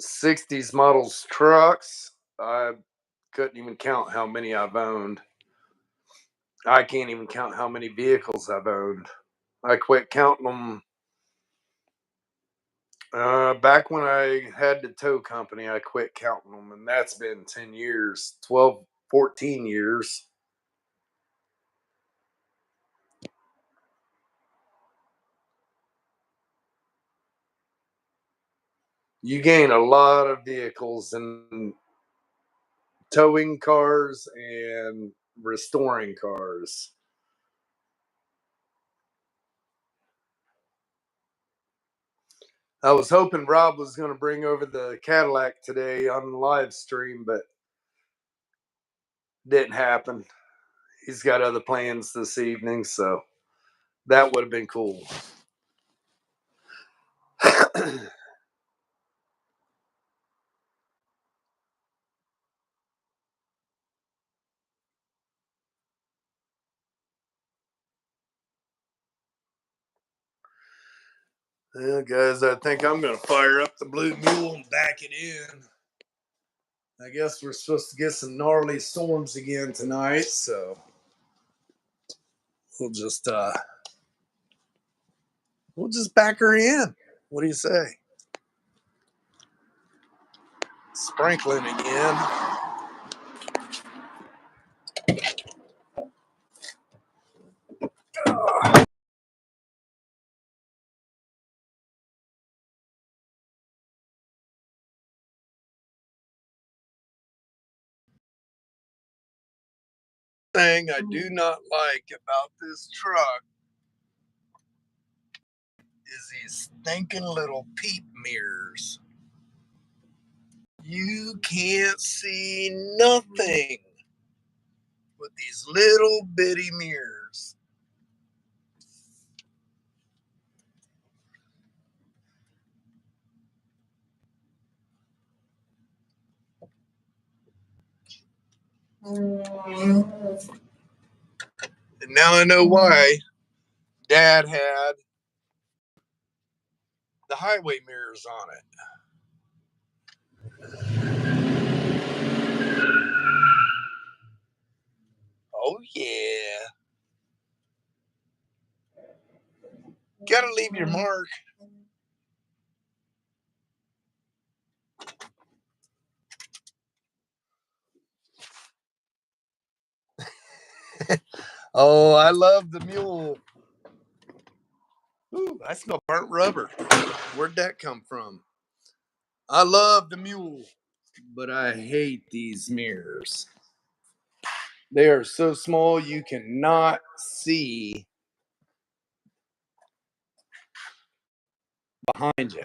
'60s models trucks. I couldn't even count how many I've owned. I can't even count how many vehicles I've owned. I quit counting them back when I had the tow company. I quit counting them, and that's been 10 years, 12, 14 years. You gain a lot of vehicles in towing cars and restoring cars. I was hoping Rob was going to bring over the Cadillac today on the live stream, but didn't happen. He's got other plans this evening, so that would have been cool. Well, guys, I think I'm going to fire up the Blue Mule and back it in. I guess we're supposed to get some gnarly storms again tonight, so we'll just uh we'll just back her in. What do you say? Sprinkling again. Thing I do not like about this truck is these stinking little peep mirrors. You can't see nothing with these little bitty mirrors. And now I know why Dad had the highway mirrors on it. Oh, yeah. Gotta leave your mark. Oh, I love the mule. Ooh, I smell burnt rubber. Where'd that come from? I love the mule, but I hate these mirrors. They are so small you cannot see behind you.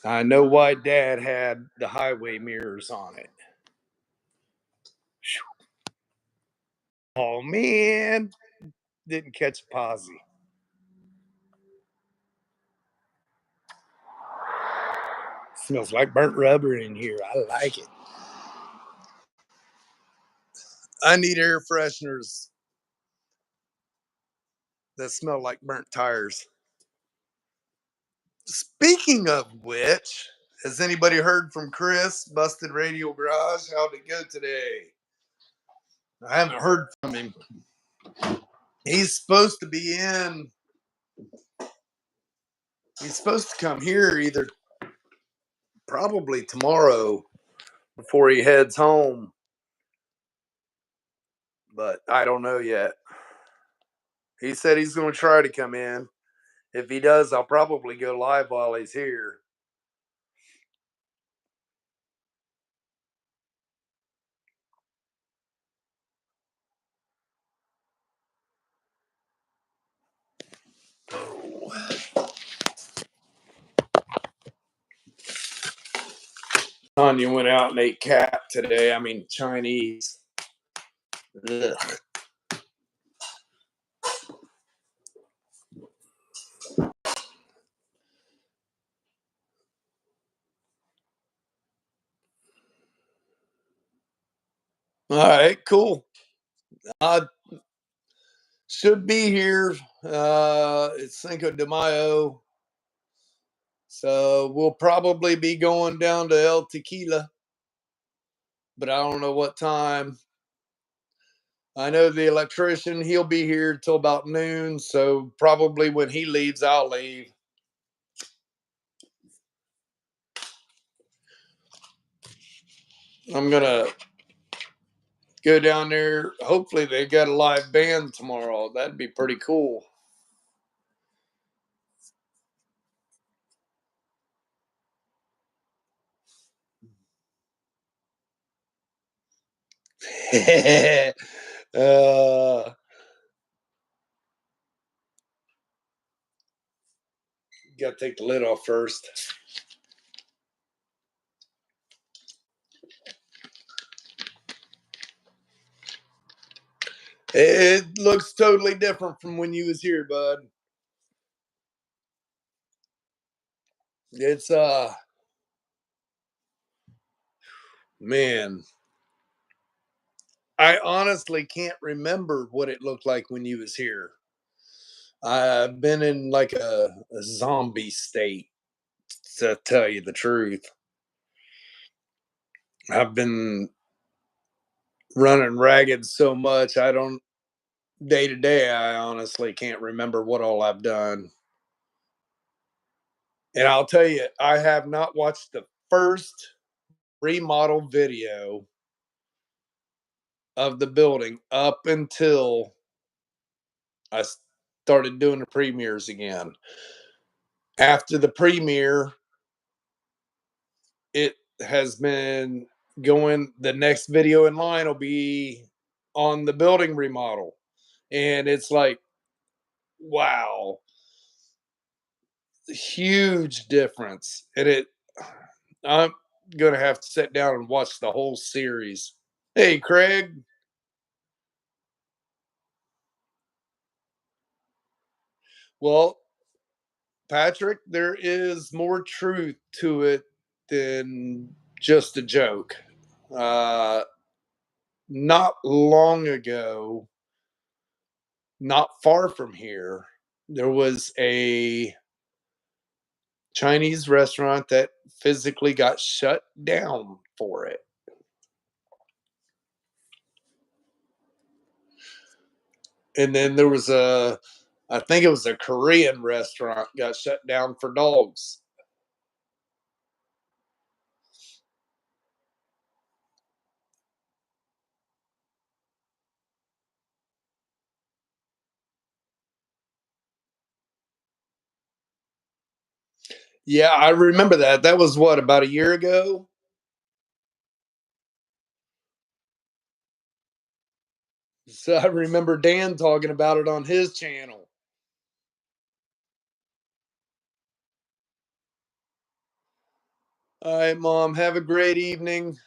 I know why Dad had the highway mirrors on it. Oh man, didn't catch a posse. Smells like burnt rubber in here. I like it. I need air fresheners that smell like burnt tires. Speaking of which, has anybody heard from Chris, Busted Radio Garage? How'd it go today? I haven't heard from him. He's supposed to be in. He's supposed to come here either probably tomorrow before he heads home, but I don't know yet. He said he's going to try to come in. If he does, I'll probably go live while he's here. Tanya went out and ate cat today. I mean, Chinese. Ugh. All right, cool. I should be here. It's Cinco de Mayo. So we'll probably be going down to El Tequila, but I don't know what time. I know the electrician, he'll be here till about noon. So probably when he leaves, I'll leave. I'm going to go down there. Hopefully, they got a live band tomorrow. That'd be pretty cool. uh, Got to take the lid off first. It looks totally different from when you was here, bud. It's man, I honestly can't remember what it looked like when you was here. I've been in like a zombie state, to tell you the truth. I've been running ragged so much. I don't day to day. I honestly can't remember what all I've done. And I'll tell you, I have not watched the first remodel video of the building up until I started doing the premieres again. After the premiere, it has been going. The next video in line will be on the building remodel. And it's like, wow, huge difference. And I'm going to have to sit down and watch the whole series. Hey, Craig. Well, Patrick, there is more truth to it than just a joke. Uh, Not long ago, not far from here, there was a Chinese restaurant that physically got shut down for it. And then there was I think it was a Korean restaurant got shut down for dogs. Yeah, I remember that. That was what, about a year ago? So I remember Dan talking about it on his channel. All right, Mom. Have a great evening.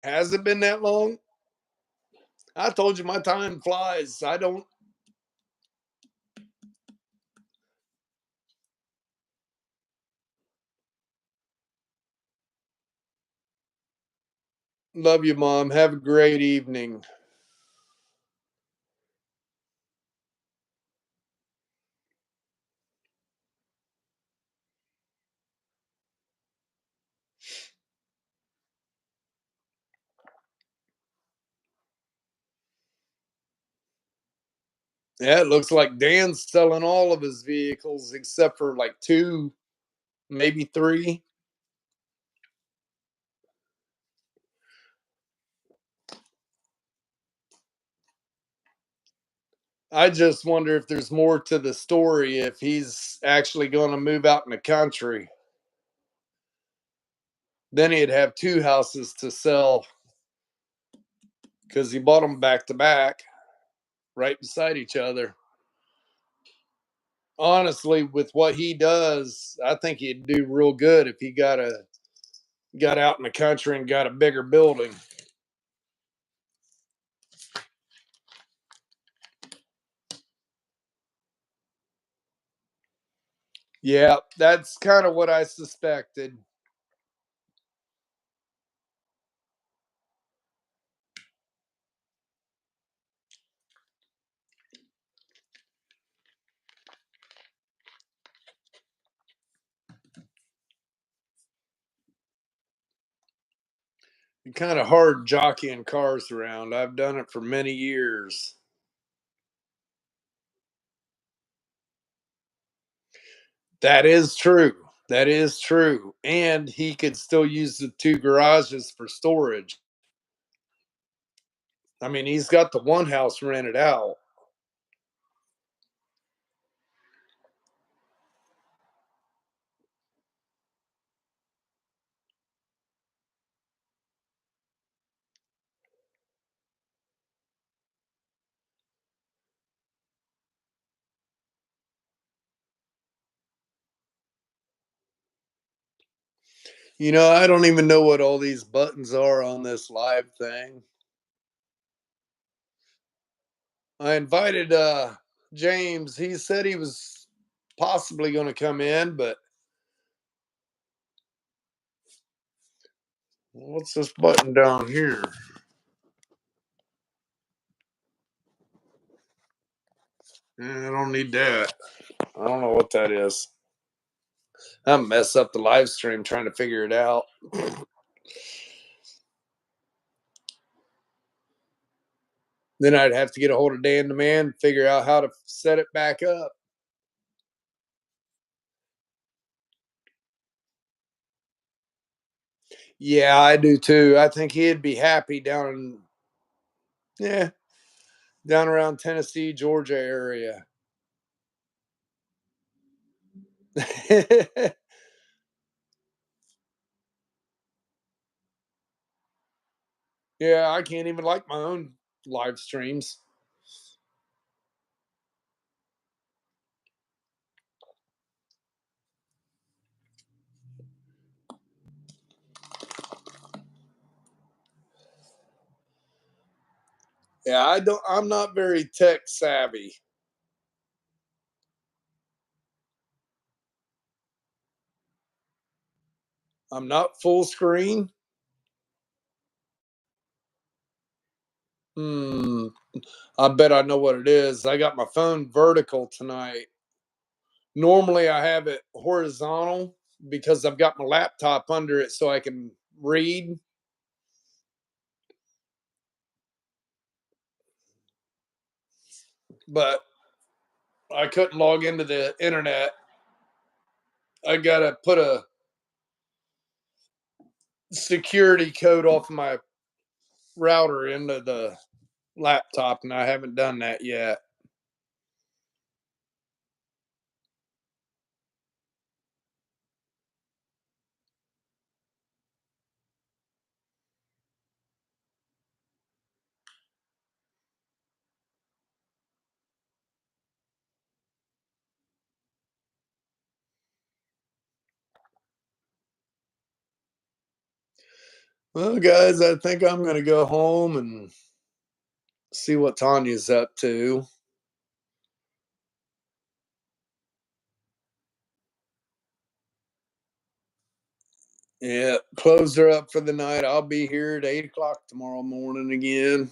Has it been that long? I told you my time flies. I don't love you, Mom. Have a great evening. Yeah, it looks like Dan's selling all of his vehicles except for like two, maybe three. I just wonder if there's more to the story, if he's actually going to move out in the country. Then he'd have two houses to sell because he bought them back to back, right beside each other. Honestly, with what he does, I think he'd do real good if he got out in the country and got a bigger building. Yeah, that's kind of what I suspected. Kind of hard jockeying cars around. I've done it for many years. That is true. That is true. And he could still use the two garages for storage. I mean, he's got the one house rented out. I don't even know what all these buttons are on this live thing. I invited James. He said he was possibly going to come in, but what's this button down here? I don't need that. I don't know what that is. I mess up the live stream trying to figure it out. Then I'd have to get a hold of Dan the man, figure out how to set it back up. Yeah, I do too. I think he'd be happy yeah, down around Tennessee, Georgia area. Yeah, I can't even like my own live streams. Yeah, I'm not very tech savvy. I'm not full screen. Hmm. I bet I know what it is. I got my phone vertical tonight. Normally I have it horizontal because I've got my laptop under it so I can read, but I couldn't log into the internet. I got to put a security code off my router into the laptop, and I haven't done that yet. Well, guys, I think I'm going to go home and see what Tanya's up to. Yeah, closed her up for the night. I'll be here at 8 o'clock tomorrow morning again.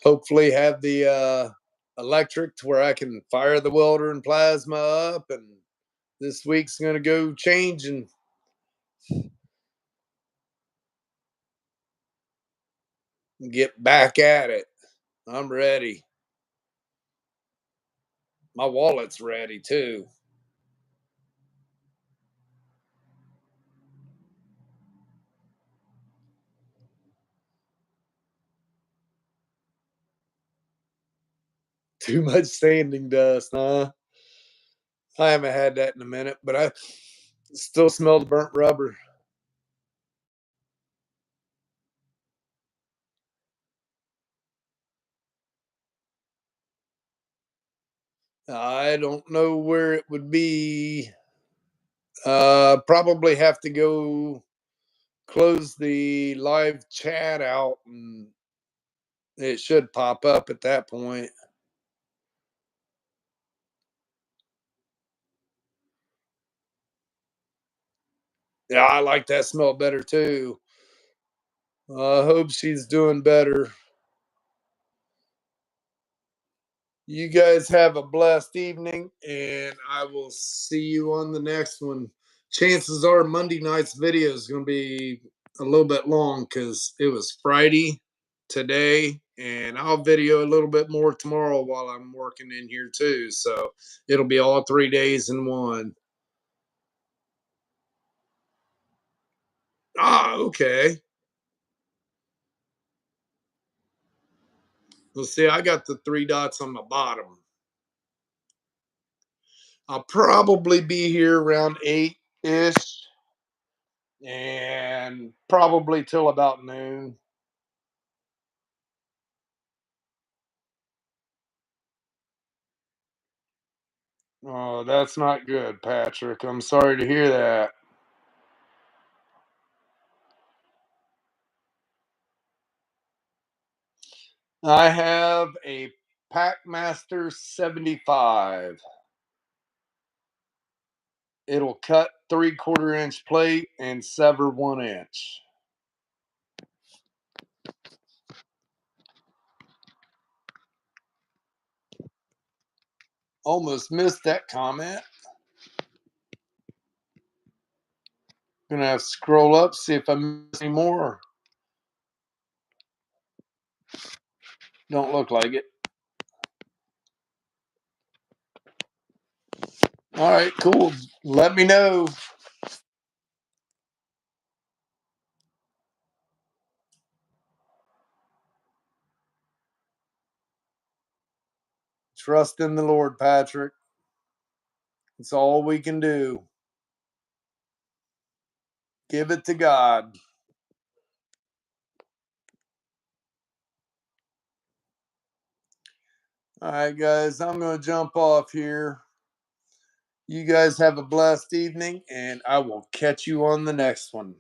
Hopefully, have the electric to where I can fire the welder and plasma up. And this week's going to go change and get back at it. I'm ready. My wallet's ready too. Too much sanding dust, huh? I haven't had that in a minute, but I still smell the burnt rubber. I don't know where it would be. Probably have to go close the live chat out and it should pop up at that point. Yeah, I like that smell better too. I hope she's doing better. You guys have a blessed evening, and I will see you on the next one. Chances are Monday night's video is going to be a little bit long because it was Friday today, and I'll video a little bit more tomorrow while I'm working in here too. So it'll be all 3 days in one. Ah, okay. Well, see, I got the three dots on the bottom. I'll probably be here around 8 ish and probably till about noon. Oh, that's not good, Patrick. I'm sorry to hear that. I have a Packmaster 75. It'll cut 3/4 inch plate and sever 1 inch. Almost missed that comment. Gonna have to scroll up, see if I miss any more. Don't look like it. All right, cool. Let me know. Trust in the Lord, Patrick. It's all we can do. Give it to God. All right, guys, I'm going to jump off here. You guys have a blessed evening, and I will catch you on the next one.